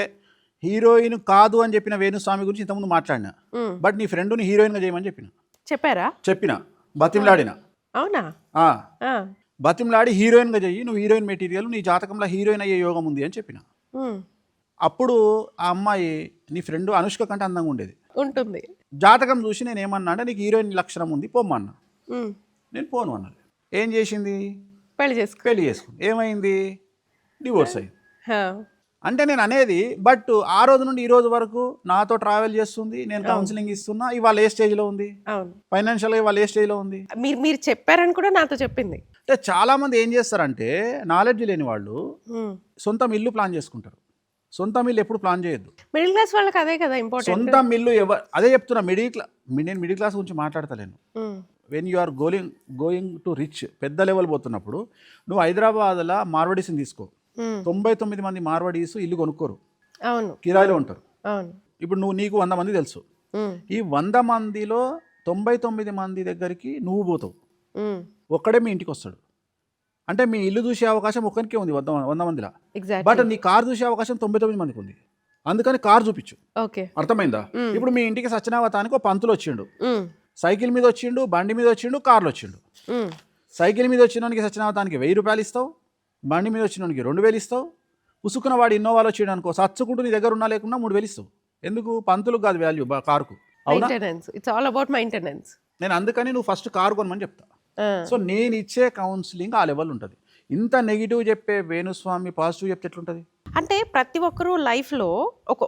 B: హీరోయిన్ కాదు అని చెప్పిన వేణుస్వామి గురించి ఇంతకుముందు మాట్లాడినా, బట్ నీ ఫ్రెండ్ని హీరోయిన్గా చేయమని చెప్పిన బతిమలాడిన.
A: అవునా?
B: బతిమలాడి హీరోయిన్గా చెయ్యి, నువ్వు హీరోయిన్ మెటీరియల్, నీ జాతకంలో హీరోయిన్ అయ్యే యోగం ఉంది అని చెప్పిన. అప్పుడు ఆ అమ్మాయి, నీ ఫ్రెండ్ అనుష్క కంటే అందంగా ఉండేది
A: ఉంటుంది,
B: జాతకం చూసి నేను ఏమన్నా అంటే నీకు హీరోయిన్ లక్షణం ఉంది పొమ్మన్నా. నేను పోను అన్నది. ఏం చేసింది, పెళ్లి చేసుకుంది. ఏమైంది, డివోర్స్ అయింది. అంటే నేను అనేది, బట్ ఆ రోజు నుండి ఈ రోజు వరకు నాతో ట్రావెల్ చేస్తుంది, నేను కౌన్సిలింగ్ ఇస్తున్నా. ఇవాళ ఏ స్టేజ్లో ఉంది, ఫైనాన్షియల్గా ఇవాళ ఏ స్టేజ్లో ఉంది,
A: మీరు చెప్పారని కూడా నాతో చెప్పింది.
B: అంటే చాలా మంది ఏం చేస్తారంటే, నాలెడ్జ్ లేని వాళ్ళు సొంతం ఇల్లు ప్లాన్ చేసుకుంటారు. సొంతం ఇల్లు ఎప్పుడు ప్లాన్ చేయొద్దు.
A: మిడిల్ క్లాస్ వాళ్ళకి అదే కదా ఇంపార్టెంట్.
B: సొంతం ఇల్లు అదే చెప్తున్నా, నేను మిడిల్ క్లాస్ గురించి మాట్లాడతలేను. When you are going to rich, పెద్ద లెవెల్ పోతున్నప్పుడు, నువ్వు హైదరాబాద్లో మార్వడీస్ని తీసుకో, 99 మంది మార్వాడీస్ ఇల్లు కొనుక్కోరు, అవును, కిరాయిలో ఉంటారు. ఇప్పుడు నీకు 100 మంది తెలుసు, ఈ 100 మందిలో 99 మంది దగ్గరికి నువ్వు పోతావు, ఒక్కడే మీ ఇంటికి వస్తాడు. అంటే మీ ఇల్లు చూసే అవకాశం ఒక్కరికే ఉంది 100 మందిలో, బట్ నీ కార్ చూసే అవకాశం 99 మందికి ఉంది. అందుకని కార్ చూపించు, అర్థమైందా? ఇప్పుడు మీ ఇంటికి సత్యనావతానికి ఒక పంతులు వచ్చిండు, సైకిల్ మీద వచ్చిండు, బండి మీద వచ్చిండు, కార్లు వచ్చిండు. సైకిల్ మీద వచ్చినోనికి సత్యనావతానికి 1000 రూపాయలు ఇస్తావు, బండి మీద వచ్చినోనికి 2000 ఇస్తావు, ఉసుకున్న వాడు ఇన్నోవాలో వచ్చాడు అనుకో, సచ్చుకుంటూ నీ దగ్గర ఉన్నా లేకున్నా 3000 ఇస్తావు. ఎందుకు? పంతులకు కాదు వాల్యూ కారుకు. అవునా?
A: It's all about maintenance.
B: నేను అందుకని నువ్వు ఫస్ట్ కారు కొనమని చెప్తా. సో నేను ఇచ్చే కౌన్సిలింగ్ ఆ లెవెల్ ఉంటుంది. ఇంత నెగిటివ్ చెప్పే వేణుస్వామి పాజిటివ్ చెప్తే ఎట్లుంటుంది?
A: అంటే ప్రతి ఒక్కరూ లైఫ్లో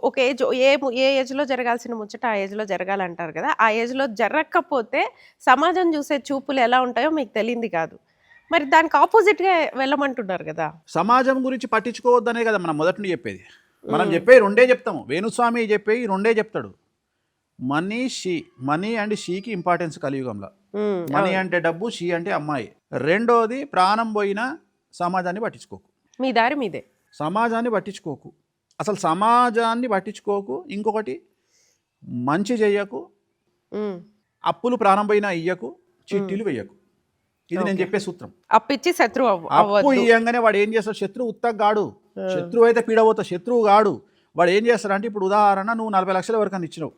A: ఒక ఏజ్ ఏ ఏజ్లో జరగాల్సిన ముచ్చట ఆ ఏజ్లో జరగాలంటారు కదా. ఆ ఏజ్లో జరగకపోతే సమాజం చూసే చూపులు ఎలా ఉంటాయో మీకు తెలియంది కాదు. మరి దానికి ఆపోజిట్గా వెళ్ళమంటున్నారు కదా.
B: సమాజం గురించి పట్టించుకోవద్దనే కదా మనం మొదటి నుండి చెప్పేది. మనం చెప్పేది రెండే చెప్తాము. వేణుస్వామి చెప్పేవి రెండే చెప్తాడు. మనీ అండ్ షీకి ఇంపార్టెన్స్ కలియుగంలో. మనీ అంటే డబ్బు, షీ అంటే అమ్మాయి. రెండోది ప్రాణం పోయినా సమాజాన్ని పట్టించుకోకు.
A: మీ దారి మీదే.
B: సమాజాన్ని పట్టించుకోకు, అసలు సమాజాన్ని పట్టించుకోకు. ఇంకొకటి మంచి చెయ్యకు, అప్పులు ప్రాణం పోయినా ఇయ్యకు, చిట్టీలు వెయ్యకు. ఇది నేను చెప్పే సూత్రం.
A: అప్పిచ్చి శత్రువు
B: అప్పు ఇయ్యంగానే వాడు ఏం చేస్తాడు? శత్రువు ఉత్తగాడు. శత్రువు అయితే పీడబోతా, శత్రువు గాడు. వాడు ఏం చేస్తాడంటే, ఇప్పుడు ఉదాహరణ నువ్వు 40 లక్షల వరకు ఇచ్చినావు,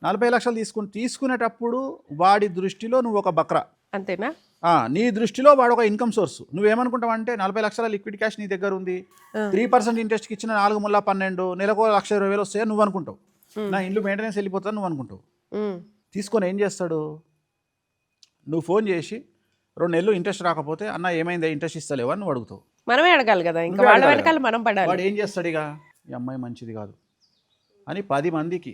B: 40 లక్షలు తీసుకునేటప్పుడు వాడి దృష్టిలో నువ్వు ఒక బక్రా.
A: అంతేనా?
B: నీ దృష్టిలో వాడు ఒక ఇన్కమ్ సోర్స్. నువ్వేమనుకుంటావు అంటే 40 లక్షల లిక్విడ్ క్యాష్ నీ దగ్గర ఉంది, 3% ఇంట్రెస్ట్కి ఇచ్చిన 4 ముళ్ళ 12 నెలకు 1,20,000 వస్తాయని నువ్వు అనుకుంటావు. నా ఇంట్లో మెయింటెనెన్స్ వెళ్ళిపోతాను నువ్వు అనుకుంటావు. తీసుకొని ఏం చేస్తాడు? నువ్వు ఫోన్ చేసి 2 నెలలు ఇంట్రెస్ట్ రాకపోతే, అన్న ఏమైందా, ఇంట్రెస్ట్ ఇస్తలేవు అని నువ్వు అడుగుతావు.
A: మనమే అడగాలి కదా, ఇంకా వాళ్ళ వెనకాల మనం పడాలి.
B: వాడు ఏం చేస్తాడు? ఇక ఈ అమ్మాయి మంచిది కాదు అని 10 మందికి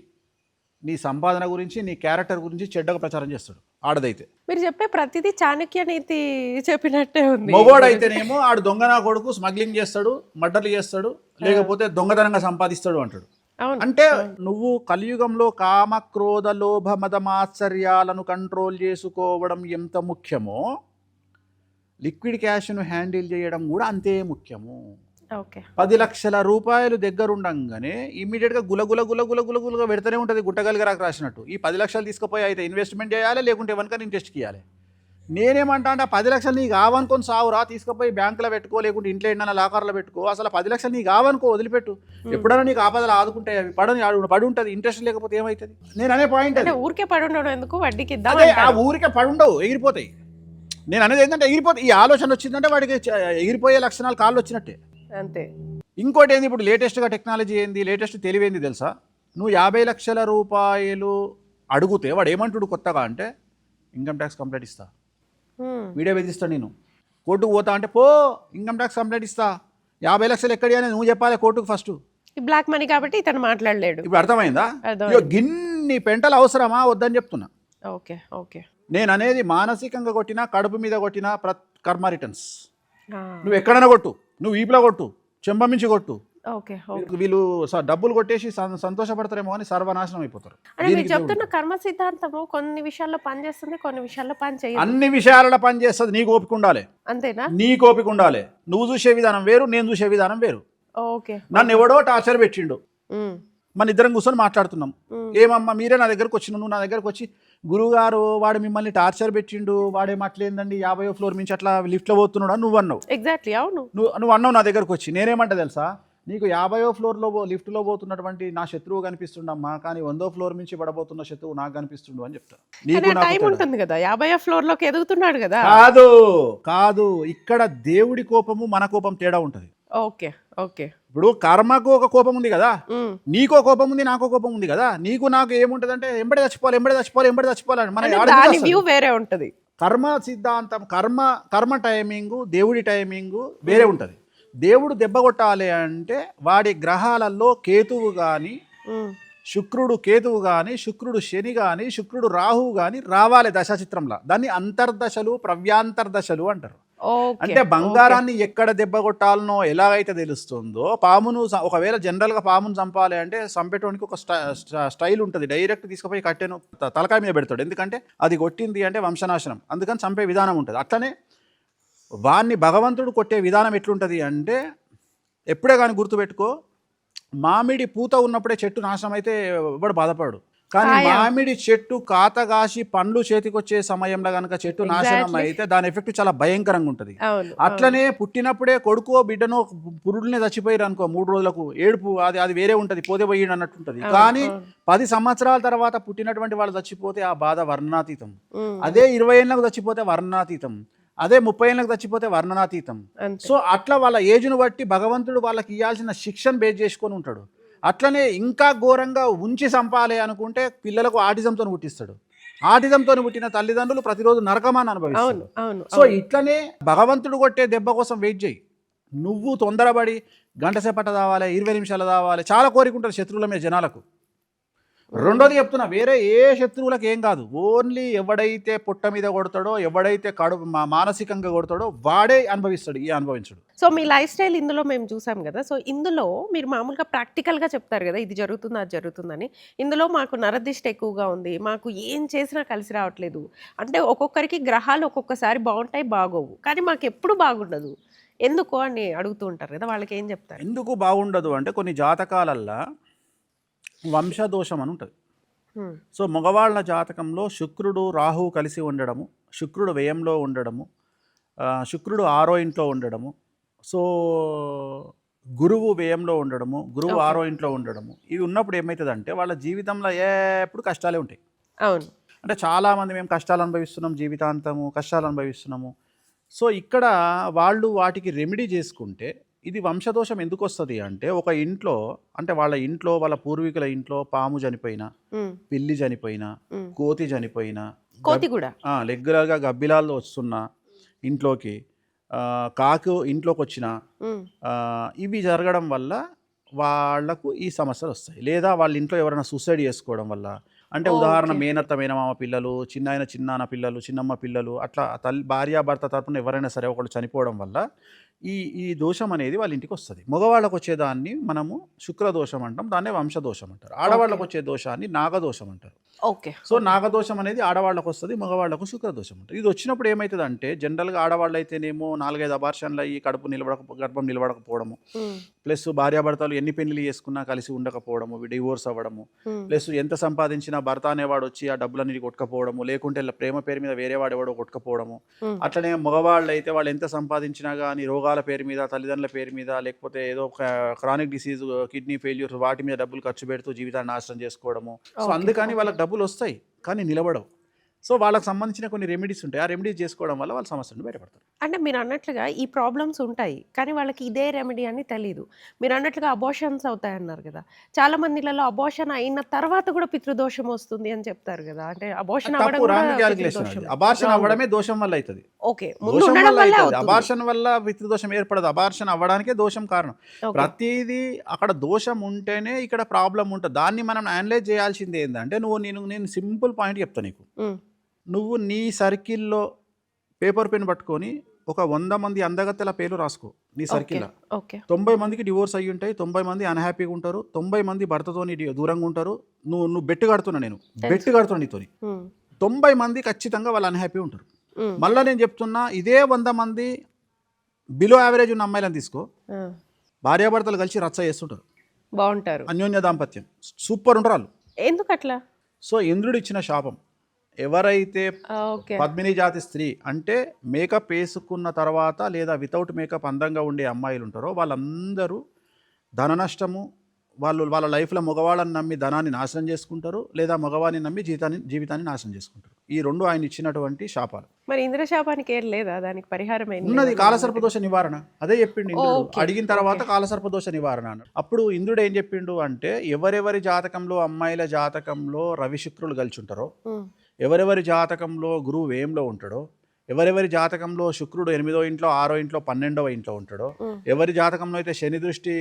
B: నీ సంపాదన గురించి, నీ క్యారెక్టర్ గురించి చెడ్డగా ప్రచారం చేస్తాడు. ఆడదైతే
A: మీరు చెప్పే ప్రతిదీ చాణక్య నీతి చెప్పినట్టే ఉంది.
B: మొగోడైతేనేమో ఆడు దొంగనా కొడుకు, స్మగ్లింగ్ చేస్తాడు, మర్డర్లు చేస్తాడు, లేకపోతే దొంగతనంగా సంపాదిస్తాడు అంటాడు. అంటే నువ్వు కలియుగంలో కామ, క్రోధ, లోభ, మద, మాత్సర్యాలను కంట్రోల్ చేసుకోవడం ఎంత ముఖ్యమో, లిక్విడ్ క్యాష్ను హ్యాండిల్ చేయడం కూడా అంతే ముఖ్యము. 10 లక్షల రూపాయలు దగ్గరుండగానే ఇమ్మీడియట్గా గులగులగా పెడతానే ఉంటుంది, గుట్టగలిగరాకు రాసినట్టు. ఈ 10 లక్షలు తీసుకుపోయి అయితే ఇన్వెస్ట్మెంట్ చేయాలి, లేకుంటే ఎవరికైనా ఇంట్రెస్ట్కి ఇవ్వాలి. నేనేమంటా అంటే, 10 లక్షలు నీకు కావనుకొని సావురా, తీసుకుపోయి బ్యాంకులో పెట్టుకో, లేకుంటే ఇంట్లో ఏదైనా లాకర్లో పెట్టుకో. అసలు 10 లక్షలు నీకు కావనుకో, వదిలిపెట్టు. ఎప్పుడైనా నీకు ఆపదలు ఆదుకుంటే అవి పడి ఉంటుంది. ఇంట్రెస్ట్ లేకపోతే ఏమవుతుంది? నేను అనే పాయింట్ అది.
A: ఊరికే పడి ఉండడం ఎందుకు, వడ్డీకి
B: ఆ ఊరికే పడి ఉండవు, ఎగిరిపోతాయి. నేను అనేది ఏంటంటే ఎగిరిపోతాయి. ఈ ఆలోచన వచ్చిందంటే వాడికి ఎగిరిపోయే లక్షణాలు కాళ్ళు వచ్చినట్టే.
A: అంతే.
B: ఇంకోటి ఏంది, ఇప్పుడు లేటెస్ట్గా టెక్నాలజీ ఏంది, లేటెస్ట్ తెలివేంది తెలుసా? నువ్వు 50 లక్షల రూపాయలు అడిగితే వాడు ఏమంటుడు కొత్తగా అంటే, ఇన్కమ్ ట్యాక్స్ కంప్లైంట్ ఇస్తా, వీడియో బెదిరిస్తాడు. నేను కోర్టుకు పోతా అంటే, పో ఇన్కమ్ ట్యాక్స్ కంప్లైంట్ ఇస్తా. 50 లక్షలు ఎక్కడి అని నువ్వు చెప్పాలి కోర్టుకు ఫస్ట్.
A: బ్లాక్ మనీ కాబట్టి ఇతను మాట్లాడలేడు.
B: ఇప్పుడు అర్థమైందా? గిన్ని పెంటలు అవసరమా వద్దని చెప్తున్నా.
A: ఓకే.
B: నేను అనేది మానసికంగా కొట్టినా, కడుపు మీద కొట్టినా కర్మ రిటర్న్స్. నువ్వు ఎక్కడైనా కొట్టు, నువ్వు ఈపులో కొట్టు, చెంపమించి కొట్టు, వీళ్ళు డబ్బులు కొట్టేసి సంతోషపడతారేమో అని సర్వనాశనం అయిపోతారు.
A: మీరు చెప్తున్న కర్మ సిద్ధాంతము కొన్ని విషయాల్లో పనిచేస్తుంది, కొన్ని విషయాల్లో పనిచేయదు.
B: అన్ని విషయాలలో పనిచేస్తుంది. నీకు ఓపిక ఉండాలి.
A: అంతేనా?
B: నీకు ఓపిక ఉండాలి. నువ్వు చూసే విధానం వేరు, నేను చూసే విధానం వేరు. నన్ను ఎవడో టార్చర్ పెట్టిండు, మన ఇద్దరం కూర్చొని మాట్లాడుతున్నాం. ఏమమ్మా మీరే నా దగ్గరకు వచ్చిన, నువ్వు నా దగ్గరకు వచ్చి, గురువుగారు వాడు మిమ్మల్ని టార్చర్ పెట్టిండు, వాడేం అట్లేందండి 50వ ఫ్లోర్ నుంచి అట్లా లిఫ్ట్లో పోతున్నాడు అని నువ్వు అన్నావు.
A: ఎగ్జాక్ట్లీ, అవును.
B: నువ్వు అన్నావు నా దగ్గరకు వచ్చి. నేనేమంటా తెలుసా, నీకు 50వ ఫ్లోర్లో లిఫ్ట్లో పోతున్నటువంటి నా శత్రువు కనిపిస్తుండమ్మా, కానీ 100వ ఫ్లోర్ నుంచి పడబోతున్న శత్రువు నాకు కనిపిస్తుండు అని చెప్తా.
A: టైం ఉంటుంది కదా, 50వ ఫ్లోర్లోకి ఎదుగుతున్నాడు కదా.
B: కాదు, ఇక్కడ దేవుడి కోపము మన కోపం తేడా ఉంటుంది.
A: ఓకే.
B: ఇప్పుడు కర్మకు ఒక కోపం ఉంది కదా, నీకో కోపం ఉంది, నాకో కోపం ఉంది కదా. నీకు నాకు ఏముంటది అంటే, ఎంబడి చచ్చిపోవాలి మన
A: వ్యూ వేరే ఉంటది.
B: కర్మ సిద్ధాంతం, కర్మ టైమింగ్, దేవుడి టైమింగ్ వేరే ఉంటది. దేవుడు దెబ్బ కొట్టాలి అంటే వాడి గ్రహాలలో కేతువు కానీ, శుక్రుడు కేతువు కానీ, శుక్రుడు శని కానీ, శుక్రుడు రాహువు కానీ రావాలి దశాచిత్రంలో. దాన్ని అంతర్దశలు, ప్రవ్యాంతర్దశలు అంటారు. అంటే బంగారాన్ని ఎక్కడ దెబ్బ కొట్టాలనో ఎలాగైతే తెలుస్తుందో, పామును ఒకవేళ జనరల్గా పామును చంపాలి అంటే చంపేటోనికి ఒక స్టైల్ ఉంటుంది. డైరెక్ట్ తీసుకుపోయి కట్టెను తలకాయ మీద పెడతాడు, ఎందుకంటే అది కొట్టింది అంటే వంశనాశనం, అందుకని చంపే విధానం ఉంటుంది. అట్లనే వాణ్ణి భగవంతుడు కొట్టే విధానం ఎట్లుంటుంది అంటే, ఎప్పుడే కానీ గుర్తుపెట్టుకో, మామిడి పూత ఉన్నప్పుడే చెట్టు నాశనం అయితే ఎవడు బాధపడు. కానీ మామిడి చెట్టు కాతగాసి పండ్లు చేతికొచ్చే సమయంలో కనుక చెట్టు నాశనం అయితే దాని ఎఫెక్ట్ చాలా భయంకరంగా ఉంటుంది.
A: అవును.
B: అట్లనే పుట్టినప్పుడే కొడుకో బిడ్డనో పురుడునే చచ్చిపోయారు అనుకో 3 రోజులకు ఏడుపు అది వేరే ఉంటుంది, పోతే పోయి అన్నట్టు ఉంటుంది. కానీ 10 సంవత్సరాల తర్వాత పుట్టినటువంటి వాళ్ళు చచ్చిపోతే ఆ బాధ వర్ణనాతీతం. అదే 20 ఏళ్ళకు చచ్చిపోతే వర్ణనాతీతం, అదే 30 ఏళ్ళకు చచ్చిపోతే వర్ణనాతీతం. సో అట్లా వాళ్ళ ఏజ్ను బట్టి భగవంతుడు వాళ్ళకి ఇవ్వాల్సిన శిక్షను బేస్ చేసుకొని ఉంటాడు. అట్లనే ఇంకా ఘోరంగా ఉంచి చంపాలి అనుకుంటే పిల్లలకు ఆటిజంతో పుట్టిస్తాడు. ఆటిజంతో పుట్టిన తల్లిదండ్రులు ప్రతిరోజు నరకమాన్ని అనుభవిస్తారు. సో ఇట్లనే భగవంతుడు కొట్టే దెబ్బ కోసం వెయిట్ చేయి. నువ్వు తొందరపడి గంట సేపట దావాలి, 20 నిమిషాలు దావాలి, చాలా కోరిక ఉంటుంది శత్రువుల మీద జనాలకు. రెండోది చెప్తున్నా, వేరే ఏ శత్రువులకు ఏం కాదు, ఓన్లీ ఎవడైతే పుట్ట మీద కొడతాడో, ఎవడైతే మానసికంగా కొడతాడో వాడే అనుభవిస్తాడు, ఈ అనుభవించడు.
A: సో మీ లైఫ్ స్టైల్ ఇందులో మేము చూసాం కదా, సో ఇందులో మీరు మామూలుగా ప్రాక్టికల్గా చెప్తారు కదా, ఇది జరుగుతుంది అది జరుగుతుందని. ఇందులో మాకు నరదిష్ట ఎక్కువగా ఉంది, మాకు ఏం చేసినా కలిసి రావట్లేదు అంటే ఒక్కొక్కరికి గ్రహాలు ఒక్కొక్కసారి బాగుంటాయి బాగోవు, కానీ మాకు ఎప్పుడు బాగుండదు ఎందుకు అని అడుగుతూ ఉంటారు కదా, వాళ్ళకి ఏం చెప్తారు?
B: ఎందుకు బాగుండదు అంటే కొన్ని జాతకాలల్లో వంశదోషం అని ఉంటుంది. సో మగవాళ్ళ జాతకంలో శుక్రుడు రాహువు కలిసి ఉండడము, శుక్రుడు వ్యయంలో ఉండడము, శుక్రుడు 6వ ఇంట్లో ఉండడము, సో గురువు వ్యయంలో ఉండడము, గురువు 6వ ఇంట్లో ఉండడము, ఇవి ఉన్నప్పుడు ఏమవుతుందంటే వాళ్ళ జీవితంలో ఎప్పుడు కష్టాలే ఉంటాయి.
A: అవును.
B: అంటే చాలామంది మేము కష్టాలు అనుభవిస్తున్నాం, జీవితాంతము కష్టాలు అనుభవిస్తున్నాము. సో ఇక్కడ వాళ్ళు వాటికి రెమెడీ చేసుకుంటే, ఇది వంశదోషం ఎందుకు వస్తుంది అంటే, ఒక ఇంట్లో అంటే వాళ్ళ ఇంట్లో వాళ్ళ పూర్వీకుల ఇంట్లో పాము చనిపోయినా, పిల్లి చనిపోయినా, కోతి చనిపోయినా,
A: కోతి కూడా
B: రెగ్యులర్గా గబ్బిలాల్లో వస్తున్నా ఇంట్లోకి, కాకు ఇంట్లోకి వచ్చిన, ఇవి జరగడం వల్ల వాళ్లకు ఈ సమస్యలు వస్తాయి. లేదా వాళ్ళ ఇంట్లో ఎవరైనా సూసైడ్ చేసుకోవడం వల్ల, అంటే ఉదాహరణ మేనత్త మేనమామ పిల్లలు, చిన్నాన్న పిల్లలు, చిన్నమ్మ పిల్లలు, అట్లా భార్యాభర్త తరపున ఎవరైనా సరే ఒకళ్ళు చనిపోవడం వల్ల ఈ దోషం అనేది వాళ్ళ ఇంటికి వస్తుంది. మగవాళ్ళకు వచ్చేదాన్ని మనము శుక్రదోషం అంటాం, దాన్నే వంశదోషం అంటారు. ఆడవాళ్ళకు వచ్చే దోషాన్ని నాగదోషం అంటారు.
A: ఓకే.
B: సో నాగదోషం అనేది ఆడవాళ్ళకు వస్తుంది, మగవాళ్ళకు శుక్రదోషం ఉంటుంది. ఇది వచ్చినప్పుడు ఏమవుతుంది అంటే, జనరల్గా ఆడవాళ్ళు అయితేనేమో 4-5 అబార్షన్లు అయ్యి గర్భం నిలబడకపోవడము, ప్లస్ భార్యాభర్తలు ఎన్ని పెళ్లి చేసుకున్నా కలిసి ఉండకపోవడము, డివోర్స్ అవ్వడము, ప్లస్ ఎంత సంపాదించినా భర్త అనేవాడు వచ్చి ఆ డబ్బులన్నీ కొట్టుకపోవడము, లేకుంటే ప్రేమ పేరు మీద వేరేవాడు ఎవడో కొట్టుకపోవడము. అట్లనే మగవాళ్ళు అయితే వాళ్ళు ఎంత సంపాదించినా కానీ రోగాల పేరు మీద, తల్లిదండ్రుల పేరు మీద, లేకపోతే ఏదో క్రానిక్ డిసీజ్, కిడ్నీ ఫెయిల్యూర్, వాటి మీద డబ్బులు ఖర్చు పెడుతూ జీవితాన్ని నాశనం చేసుకోవడము. సో అందుకని వాళ్ళకి డబ్బులు వస్తాయి కానీ నిలబడవు. సో వాళ్ళకి సంబంధించిన కొన్ని రెమెడీస్ ఉంటాయి, ఆ రెమెడీస్ చేసుకోవడం వల్ల వాళ్ళ సమస్య నుండి బయటపడతారు.
A: అంటే మీరు అన్నట్లుగా ఈ ప్రాబ్లమ్స్ ఉంటాయి కానీ వాళ్ళకి ఇదే రెమెడీ అని తెలియదు. మీరు అన్నట్లుగా అబార్షన్స్ అవుతాయి అన్నారు కదా, చాలా మందిలలో అబార్షన్ అయిన తర్వాత కూడా పితృదోషం వస్తుంది అని చెప్తారు కదా, అంటే అబార్షన్
B: అవ్వడమే దోషం వల్ల అవుతుంది.
A: ఓకే,
B: అబార్షన్ వల్ల పితృదోషం ఏర్పడదు, అబార్షన్ అవ్వడానికే దోషం కారణం. ప్రతిదీ అక్కడ దోషం ఉంటేనే ఇక్కడ ప్రాబ్లం ఉంటుంది. దాన్ని మనం అనలైజ్ చేయాల్సింది ఏంటంటే, నేను సింపుల్ పాయింట్ చెప్తాను నీకు. నువ్వు నీ సర్కిల్లో పేపర్ పెన్ పట్టుకొని ఒక 100 మంది అందగత్తెల పేర్లు రాసుకో నీ సర్కిల్లో. 90 మందికి డివోర్స్ అయ్యి ఉంటాయి, 90 మంది అన్హ్యాపీగా ఉంటారు, 90 మంది భర్తతో దూరంగా ఉంటారు. నువ్వు బెట్టు కడుతున్నా, నేను బెట్టు కడుతున్నా నీతో, 90 మంది ఖచ్చితంగా వాళ్ళు అన్హ్యాపీ ఉంటారు. మళ్ళీ నేను చెప్తున్నా, ఇదే 100 మంది బిలో యావరేజ్ ఉన్న అమ్మాయిలను తీసుకో, భార్యాభర్తలు కలిసి రచ్చ చేస్తుంటారు,
A: బాగుంటారు,
B: అన్యోన్య దాంపత్యం సూపర్ ఉంటారు వాళ్ళు.
A: ఎందుకు అట్లా?
B: సో ఇంద్రుడు ఇచ్చిన శాపం. ఎవరైతే పద్మిని జాతి స్త్రీ అంటే మేకప్ వేసుకున్న తర్వాత లేదా వితౌట్ మేకప్ అందంగా ఉండే అమ్మాయిలు ఉంటారో వాళ్ళందరూ ధన నష్టము, వాళ్ళ లైఫ్లో మగవాళ్ళని నమ్మి ధనాన్ని నాశనం చేసుకుంటారు, లేదా మగవాడిని నమ్మి జీవితాన్ని నాశనం చేసుకుంటారు. ఈ రెండు ఆయన ఇచ్చినటువంటి శాపాలు.
A: మరి ఇంద్ర శాపానికి ఏం లేదా, దానికి పరిహారం
B: ఉన్నది? కాలసర్పదోష నివారణ. అదే చెప్పిండు ఇంద్రుడు. అడిగిన తర్వాత కాలసర్పదోష నివారణ అన్నాడు. అప్పుడు ఇంద్రుడు ఏం చెప్పిండు అంటే, ఎవరెవరి జాతకంలో అమ్మాయిల జాతకంలో రవి శుక్రులు కలిసి ఉంటారో, ఎవరెవరి జాతకంలో గురువు వ్యయంలో ఉంటాడో, ఎవరెవరి జాతకంలో శుక్రుడు 8వ ఇంట్లో, 6వ ఇంట్లో, 12వ ఇంట్లో ఉంటాడో, ఎవరి జాతకంలో అయితే శని దృష్టి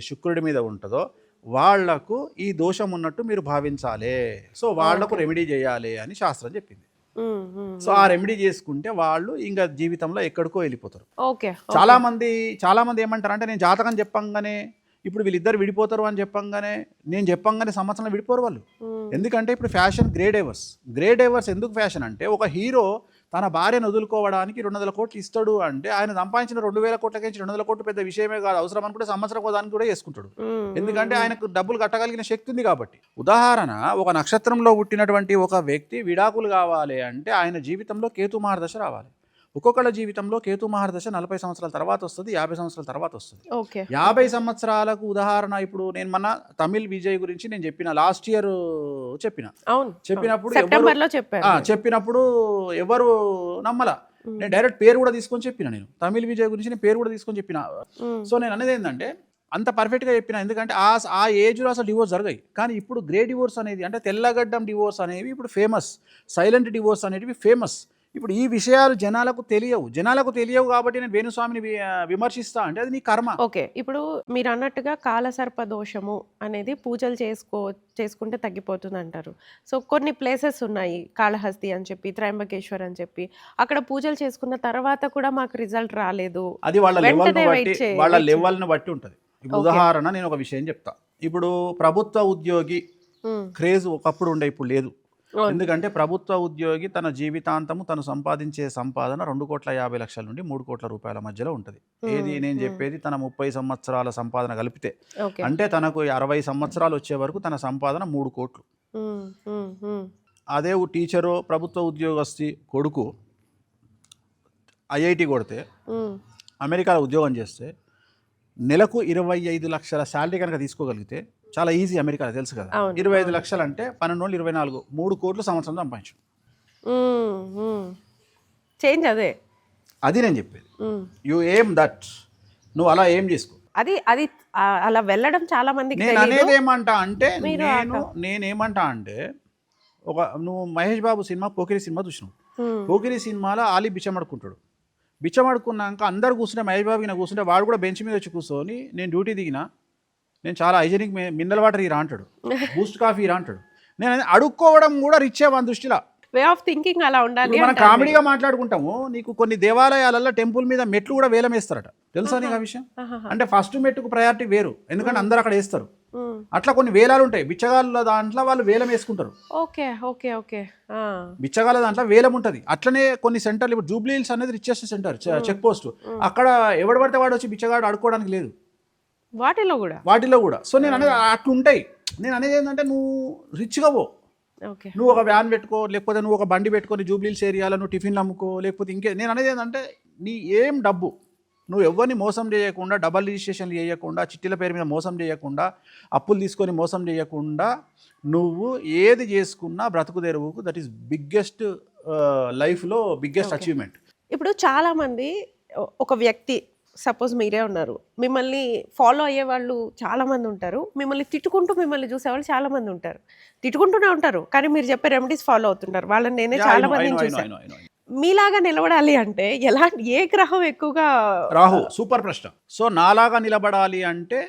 B: శుక్రుడి మీద ఉంటుందో వాళ్లకు ఈ దోషం ఉన్నట్టు మీరు భావించాలి. సో వాళ్లకు రెమెడీ చేయాలి అని శాస్త్రం చెప్పింది. సో ఆ రెమెడీ చేసుకుంటే వాళ్ళు ఇంకా జీవితంలో ఎక్కడికో వెళ్ళిపోతారు. చాలా మంది ఏమంటారు అంటే, నేను జాతకం చెప్పంగానే ఇప్పుడు వీళ్ళిద్దరు విడిపోతారు అని నేను చెప్పంగానే సంవత్సరంలో విడిపోరు వాళ్ళు. ఎందుకంటే ఇప్పుడు ఫ్యాషన్ గ్రే డైవర్స్ ఎందుకు ఫ్యాషన్ అంటే, ఒక హీరో తన భార్యను వదులుకోవడానికి 200 కోట్లు ఇస్తాడు అంటే ఆయన సంపాదించిన 2000 కోట్లకి 200 కోట్లు పెద్ద విషయమే కాదు. అవసరం అనుకుంటే సంవత్సరం దానికి కూడా చేసుకుంటాడు. ఎందుకంటే ఆయనకు డబ్బులు కట్టగలిగిన శక్తి ఉంది కాబట్టి. ఉదాహరణ, ఒక నక్షత్రంలో పుట్టినటువంటి ఒక వ్యక్తి విడాకులు కావాలి అంటే ఆయన జీవితంలో కేతు మహర్దశ రావాలి. ఒక్కొక్కళ్ళ జీవితంలో కేతు మహర్దశ 40 సంవత్సరాల తర్వాత వస్తుంది, 50 సంవత్సరాల తర్వాత వస్తుంది. 50 సంవత్సరాలకు ఉదాహరణ ఇప్పుడు నేను మొన్న తమిళ్ విజయ్ గురించి నేను చెప్పిన లాస్ట్ ఇయర్ చెప్పినప్పుడు ఎవరు నమ్మల. నేను డైరెక్ట్ పేరు కూడా తీసుకొని చెప్పిన. నేను తమిళ్ విజయ్ గురించి నేను పేరు కూడా తీసుకొని చెప్పిన. సో నేను అనేది ఏంటంటే అంత పర్ఫెక్ట్గా చెప్పిన, ఎందుకంటే ఆ ఏజ్లో అసలు డివోర్స్ జరగాయి. కానీ ఇప్పుడు గ్రే డివోర్స్ అనేది అంటే తెల్లగడ్డం డివోర్స్ అనేవి ఇప్పుడు ఫేమస్, సైలెంట్ డివోర్స్ అనేవి ఫేమస్. ఇప్పుడు ఈ విషయాలు జనాలకు తెలియవు కాబట్టి నేను వేణుస్వామిని విమర్శిస్తా అంటే అది నీ కర్మ.
A: ఓకే, ఇప్పుడు మీరు అన్నట్టుగా కాలసర్ప దోషము అనేది పూజలు చేసుకుంటే తగ్గిపోతుంది అంటారు. సో కొన్ని ప్లేసెస్ ఉన్నాయి, కాళహస్తి అని చెప్పి, త్రయంబకేశ్వర్ అని చెప్పి, అక్కడ పూజలు చేసుకున్న తర్వాత కూడా మాకు రిజల్ట్ రాలేదు.
B: అది వాళ్ళ లెవెల్ని బట్టి ఉంటుంది. ఇప్పుడు ఉదాహరణ నేను ఒక విషయం చెప్తా. ఇప్పుడు ప్రభుత్వ ఉద్యోగి క్రేజ్ ఒకప్పుడు ఉండే, ఇప్పుడు లేదు. ఎందుకంటే ప్రభుత్వ ఉద్యోగి తన జీవితాంతము తను సంపాదించే సంపాదన 2,50,00,000 నుండి 3 కోట్ల రూపాయల మధ్యలో ఉంటుంది. ఏది నేను చెప్పేది తన 30 సంవత్సరాల సంపాదన కలిపితే, అంటే తనకు 60 సంవత్సరాలు వచ్చే వరకు తన సంపాదన 3 కోట్లు. అదే టీచరు ప్రభుత్వ ఉద్యోగస్తు కొడుకు ఐఐటి కొడితే అమెరికాలో ఉద్యోగం చేస్తే నెలకు 25 లక్షల శాలరీ కనుక తీసుకోగలిగితే చాలా ఈజీ. అమెరికాలో తెలుసు కదా, 25 లక్షలు అంటే 12 24 3 కోట్లు సంవత్సరం సంపాదించు.
A: చేంజ్ అది
B: నేను చెప్పేది. యు ఎయిమ్ దట్, నువ్వు అలా ఏం చేసుకో.
A: అది అలా వెళ్ళడం చాలా మందికి.
B: నేను అనేది ఏమంటా అంటే నేనేమంటా అంటే నువ్వు మహేష్ బాబు సినిమా పోకిరి సినిమా చూసినావు. పోకిరి సినిమాలో ఆలీ బిచ్చమడుకున్నాక అందరు కూర్చుంటే మహేష్ బాబుకి కూర్చుంటే వాడు కూడా బెంచ్ మీద వచ్చి కూర్చొని నేను డ్యూటీ దిగినా, నేను చాలా హైజెనిక్ మినరల్ వాటర్ ఇరా అంటాడు, బూస్ట్ కాఫీ ఇరా అంటాడు. నేను అడుక్కోవడం కూడా రిచ్ మన దృష్టిలో.
A: వే ఆఫ్ థింకింగ్ అలా ఉండాలి.
B: మనం కామెడీగా మాట్లాడుకుంటాము. నీకు కొన్ని దేవాలయాలలో టెంపుల్ మీద మెట్లు కూడా వేలం వేస్తారట, తెలుసా నీకు ఆ విషయం? అంటే ఫస్ట్ మెట్టుకు ప్రయారిటీ వేరు, ఎందుకంటే అందరు అక్కడ వేస్తారు. అట్లా కొన్ని వేలాలు ఉంటాయి. బిచ్చగాళ్ళ దాంట్లో వాళ్ళు వేలం వేసుకుంటారు. బిచ్చగాళ్ళ దాంట్లో వేలం ఉంటుంది. అట్లనే కొన్ని సెంటర్లు, ఇప్పుడు జూబ్లీ హిల్స్ అనేది రిచెస్ట్ సెంటర్, చెక్ పోస్ట్. అక్కడ ఎవడు పడితే వాడు వచ్చి బిచ్చగాడు అడుకోవడానికి లేదు, వాటిలో కూడా. సో నేను అనేది అట్లుంటాయి. నేను అనేది ఏంటంటే నువ్వు రిచ్గా పో, నువ్వు ఒక వ్యాన్ పెట్టుకో, లేకపోతే నువ్వు ఒక బండి పెట్టుకొని జూబ్లీహిల్స్ ఏరియాలో నువ్వు టిఫిన్లు అమ్ముకో, లేకపోతే నేను అనేది ఏంటంటే నీ ఏం డబ్బు నువ్వు ఎవరిని మోసం చేయకుండా, డబల్ రిజిస్ట్రేషన్లు చేయకుండా, చిట్టీల పేరు మీద మోసం చేయకుండా, అప్పులు తీసుకొని మోసం చేయకుండా నువ్వు ఏది చేసుకున్నా బ్రతుకు తెరువుకు, దట్ ఈస్ బిగ్గెస్ట్ లైఫ్లో బిగ్గెస్ట్ అచీవ్మెంట్.
A: ఇప్పుడు చాలామంది ఒక వ్యక్తి, సపోజ్ మీరే ఉన్నారు, మిమ్మల్ని ఫాలో అయ్యే వాళ్ళు చాలామంది ఉంటారు, మిమ్మల్ని తిట్టుకుంటూ మిమ్మల్ని చూసేవాళ్ళు చాలామంది ఉంటారు. తిట్టుకుంటూనే ఉంటారు కానీ మీరు చెప్పే రెమెడీస్ ఫాలో అవుతుంటారు. వాళ్ళని నేనే చాలా మందిని చూసాను. మీలాగా నిలబడాలి అంటే ఏ గ్రహం ఎక్కువగా?
B: రాహు. సూపర్ ప్రశ్న. సో నాలాగా నిలబడాలి అంటే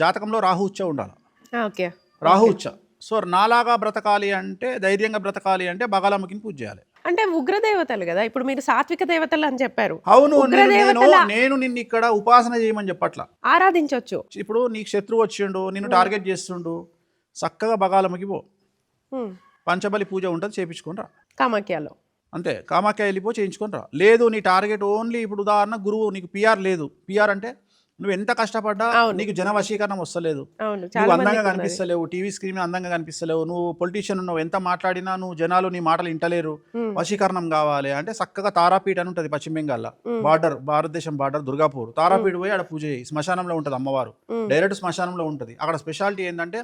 B: జాతకంలో రాహు ఉచ్చ ఉండాలి.
A: ఓకే,
B: రాహు ఉచ్చ. సో నాలాగా బ్రతకాలి అంటే, ధైర్యంగా బ్రతకాలి అంటే బగాలమ్మకిని పూజ చేయాలి.
A: అంటే ఉగ్రదేవతలు కదా, ఇప్పుడు మీరు సాత్విక దేవతలు అని చెప్పారు.
B: అవును, నేను నిన్ను ఇక్కడ ఉపాసన చేయమని చెప్పట్లా,
A: ఆరాధించవచ్చు.
B: ఇప్పుడు నీకు శత్రువు వచ్చిండు, నిన్ను టార్గెట్ చేస్తుండు, చక్కగా బగాలమ్మకి పో, పంచబలి పూజ ఉంటుంది, చేయించుకొని రా.
A: కామాఖ్యలో
B: అంతే, కామాఖ్య వెళ్ళిపో, చేయించుకొని రా. లేదు నీ టార్గెట్ ఓన్లీ, ఇప్పుడు ఉదాహరణ గురువు, నీకు పిఆర్ లేదు. పిఆర్ అంటే నువ్వు ఎంత కష్టపడ్డా నీకు జన వశీకరణం వస్తలేదు, నువ్వు అందంగా కనిపిస్తలేవు, టీవీ స్క్రీన్ మీద అందంగా కనిపిస్తలేవు, నువ్వు పొలిటీషియన్ ఉన్నావు, ఎంత మాట్లాడినా నువ్వు జనాలు నీ మాటలు వింటలేరు, వశీకరణం కావాలి అంటే చక్కగా తారాపీఠ అని ఉంటుంది పశ్చిమ బెంగాల్లో, బార్డర్, భారతదేశం బార్డర్, దుర్గాపూర్. తారాపీఠ పోయి ఆడ పూజ చేయి. శ్మశానంలో ఉంటుంది అమ్మవారు, డైరెక్ట్ శ్మశానంలో ఉంటుంది. అక్కడ స్పెషాలిటీ ఏంటంటే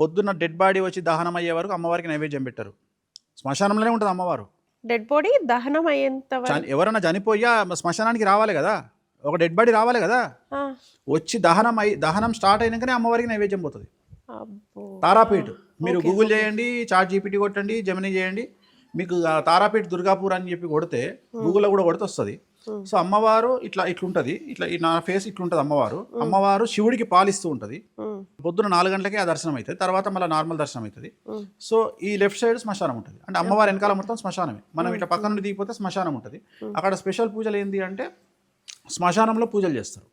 B: పొద్దున్న డెడ్ బాడీ వచ్చి దహనం అయ్యే వరకు అమ్మవారికి నైవేద్యం పెట్టారు. శ్మశానంలోనే ఉంటుంది అమ్మవారు.
A: డెడ్ బాడీ దహనం అయ్యేంత
B: ఎవరైనా చనిపోయా శ్మశానానికి రావాలి కదా, ఒక డెడ్ బాడీ రావాలి కదా, వచ్చి దహనం స్టార్ట్ అయినాకనే అమ్మవారికి నైవేద్యం పోతుంది. తారాపీఠ్ మీరు గూగుల్ చేయండి, చాట్ జీపీటీ కొట్టండి, జెమినీ చేయండి, మీకు తారాపీఠ్ దుర్గాపూర్ అని చెప్పి కొడితే గూగుల్లో కూడా కొడితే వస్తుంది. సో అమ్మవారు ఇట్లుంటది, ఇట్లా నా ఫేస్ ఇట్లుంటది. అమ్మవారు శివుడికి పాలిస్తూ ఉంటుంది. పొద్దున 4 గంటలకే ఆ దర్శనం అవుతుంది, తర్వాత మళ్ళీ నార్మల్ దర్శనం అవుతుంది. సో ఈ లెఫ్ట్ సైడ్ శ్మశానం ఉంటుంది, అంటే అమ్మవారి వెనకాల మొత్తం శ్మశానమే. మనం ఇట్లా పక్క నుండి దిగిపోతే శ్మశానం ఉంటుంది. అక్కడ స్పెషల్ పూజలు ఏంటి అంటే శ్మశానంలో పూజలు చేస్తారు.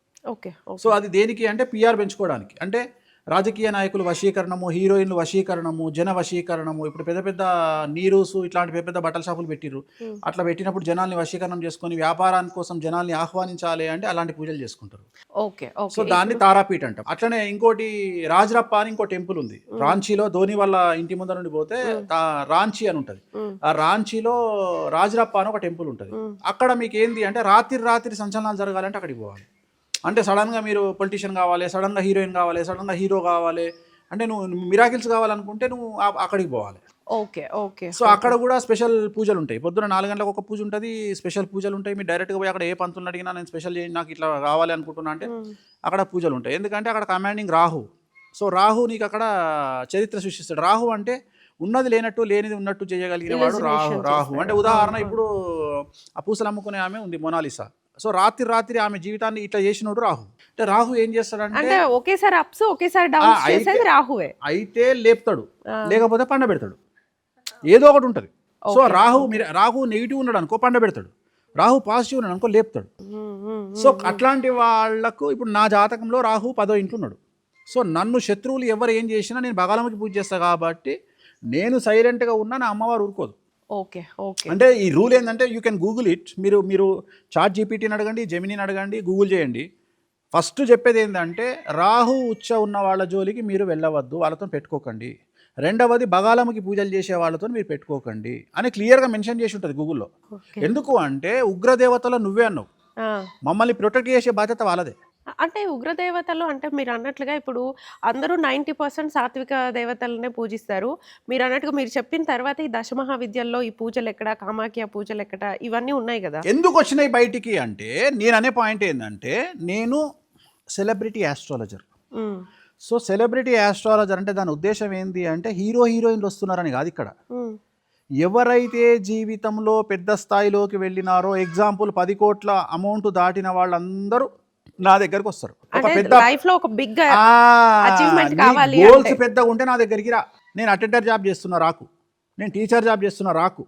B: సో అది దేనికి అంటే పిఆర్ పెంచుకోవడానికి. అంటే రాజకీయ నాయకులు వశీకరణము, హీరోయిన్లు వశీకరణము, జన వశీకరణము. ఇప్పుడు పెద్ద పెద్ద నీరూసు ఇట్లాంటి పెద్ద పెద్ద బట్టల షాపులు పెట్టిర్రు. అట్లా పెట్టినప్పుడు జనాల్ని వశీకరణం చేసుకొని వ్యాపారానికి కోసం జనాల్ని ఆహ్వానించాలి అంటే అలాంటి పూజలు చేసుకుంటారు.
A: ఓకే
B: సో దాన్ని తారాపీఠ అంటాం. అట్లనే ఇంకోటి రాజరప్ప అని ఇంకో టెంపుల్ ఉంది రాంచీలో. ధోని వాళ్ళ ఇంటి ముందర నుండి పోతే రాంచీ అని ఉంటుంది. ఆ రాంచీలో రాజరప్ప అని ఒక టెంపుల్ ఉంటుంది. అక్కడ మీకు ఏంది అంటే రాత్రి సంచలనాలు జరగాలంటే అక్కడికి పోవాలి. అంటే సడన్గా మీరు పొలిటీషియన్ కావాలి, సడన్గా హీరోయిన్ కావాలి, సడన్గా హీరో కావాలి అంటే నువ్వు మిరాకిల్స్ కావాలనుకుంటే నువ్వు అక్కడికి పోవాలి.
A: Okay okay.
B: సో అక్కడ కూడా స్పెషల్ పూజలు ఉంటాయి. పొద్దున 4 గంటలకు ఒక పూజ ఉంటుంది, స్పెషల్ పూజలు ఉంటాయి. మీరు డైరెక్ట్గా పోయి అక్కడ ఏ పంతులు అడిగినా నేను స్పెషల్ చేయండి నాకు ఇట్లా కావాలి అనుకుంటున్నా అంటే అక్కడ పూజలు ఉంటాయి. ఎందుకంటే అక్కడ కమాండింగ్ రాహు. సో రాహు నీకు అక్కడ చరిత్ర సృష్టిస్తాడు. రాహు అంటే ఉన్నది లేనట్టు లేనిది ఉన్నట్టు చేయగలిగిన వాడు రాహు. అంటే ఉదాహరణ ఇప్పుడు ఆ పూసలు అమ్ముకునే ఆమె ఉంది మొనాలిసా. సో రాత్రి ఆమె జీవితాన్ని ఇట్లా చేసినోడు రాహు. అంటే రాహు ఏం చేస్తాడంటే
A: ఒకేసారి అప్స్ ఒకేసారి డౌన్స్ చేసేది రాహువే.
B: అయితే లేపుతాడు, లేకపోతే పండబెడతాడు, ఏదో ఒకటి ఉంటుంది. సో రాహు నెగిటివ్ ఉన్నాడు అనుకో పండబెడతాడు, రాహు పాజిటివ్ ఉన్నాడు అనుకో లేపుతాడు. సో అట్లాంటి వాళ్ళకు ఇప్పుడు నా జాతకంలో రాహు 10వ ఇంట్లో ఉన్నాడు. సో నన్ను శత్రువులు ఎవరు ఏం చేసినా నేను బగాలమ్మకి పూజ చేస్తాను కాబట్టి నేను సైలెంట్గా ఉన్నా నా అమ్మవారు ఊరుకోదు.
A: Okay okay.
B: అంటే ఈ రూల్ ఏంటంటే యూ కెన్ గూగుల్ ఇట్. మీరు చాట్ జీపీటీని అడగండి, జెమినీని అడగండి, గూగుల్ చేయండి. ఫస్ట్ చెప్పేది ఏంటంటే రాహు ఉచ్చ ఉన్న వాళ్ళ జోలికి మీరు వెళ్ళవద్దు, వాళ్ళతో పెట్టుకోకండి. రెండవది బగాలమ్మకి పూజలు చేసే వాళ్ళతో మీరు పెట్టుకోకండి అని క్లియర్గా మెన్షన్ చేసి ఉంటుంది గూగుల్లో. ఎందుకు అంటే ఉగ్రదేవతలో నువ్వే అన్నావు, మమ్మల్ని ప్రొటెక్ట్ చేసే బాధ్యత వాళ్ళదే.
A: అంటే ఉగ్రదేవతలు అంటే మీరు అన్నట్లుగా ఇప్పుడు అందరూ 90% సాత్విక దేవతలనే పూజిస్తారు. మీరు అన్నట్టుగా మీరు చెప్పిన తర్వాత ఈ దశమహావిద్యల్లో ఈ పూజలు ఎక్కడ, కామాఖ్య పూజలు ఎక్కడ, ఇవన్నీ ఉన్నాయి కదా.
B: ఎందుకు వచ్చినాయి బయటికి అంటే నేను అనే పాయింట్ ఏంటంటే నేను celebrity astrologer. So celebrity astrologer అంటే దాని ఉద్దేశం ఏంటి అంటే హీరోయిన్లు వస్తున్నారని కాదు. ఇక్కడ ఎవరైతే జీవితంలో పెద్ద స్థాయిలోకి వెళ్ళినారో, ఎగ్జాంపుల్ 10 కోట్ల అమౌంట్ దాటిన వాళ్ళందరూ నా దగ్గరకు వస్తారు. గోల్స్ పెద్దగా ఉంటే నా దగ్గరికి రా. నేను అటెండర్ జాబ్ చేస్తున్నా రాకు, నేను టీచర్ జాబ్ చేస్తున్నా రాకు.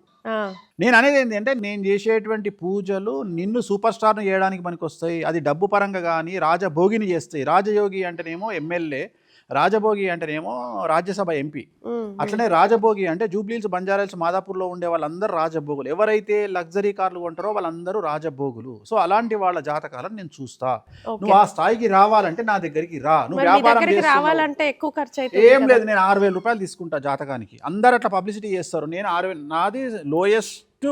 B: నేను అనేది ఏంటి అంటే నేను చేసేటువంటి పూజలు నిన్ను సూపర్ స్టార్ను చేయడానికి పనికి వస్తాయి. అది డబ్బు పరంగా కానీ రాజభోగిని చేస్తాయి. రాజయోగి అంటేనేమో ఎమ్మెల్యే, రాజభోగి అంటేనేమో రాజ్యసభ ఎంపీ. అట్లనే రాజభోగి అంటే జూబ్లీహిల్స్, బంజారాహిల్స్, మాదాపూర్లో ఉండే వాళ్ళందరూ రాజభోగులు. ఎవరైతే లగ్జరీ కార్లు కొంటారో వాళ్ళందరూ రాజభోగులు. సో అలాంటి వాళ్ళ జాతకాలను నేను చూస్తా. నువ్వు ఆ స్థాయికి రావాలంటే నా దగ్గరికి రా. నువ్వు వ్యాపారం
A: రావాలంటే ఎక్కువ ఖర్చు అయితే
B: ఏం లేదు, నేను 6,000 రూపాయలు తీసుకుంటా జాతకానికి. అందరు అట్లా పబ్లిసిటీ చేస్తారు. నేను 6,000, నాది లోయెస్ట్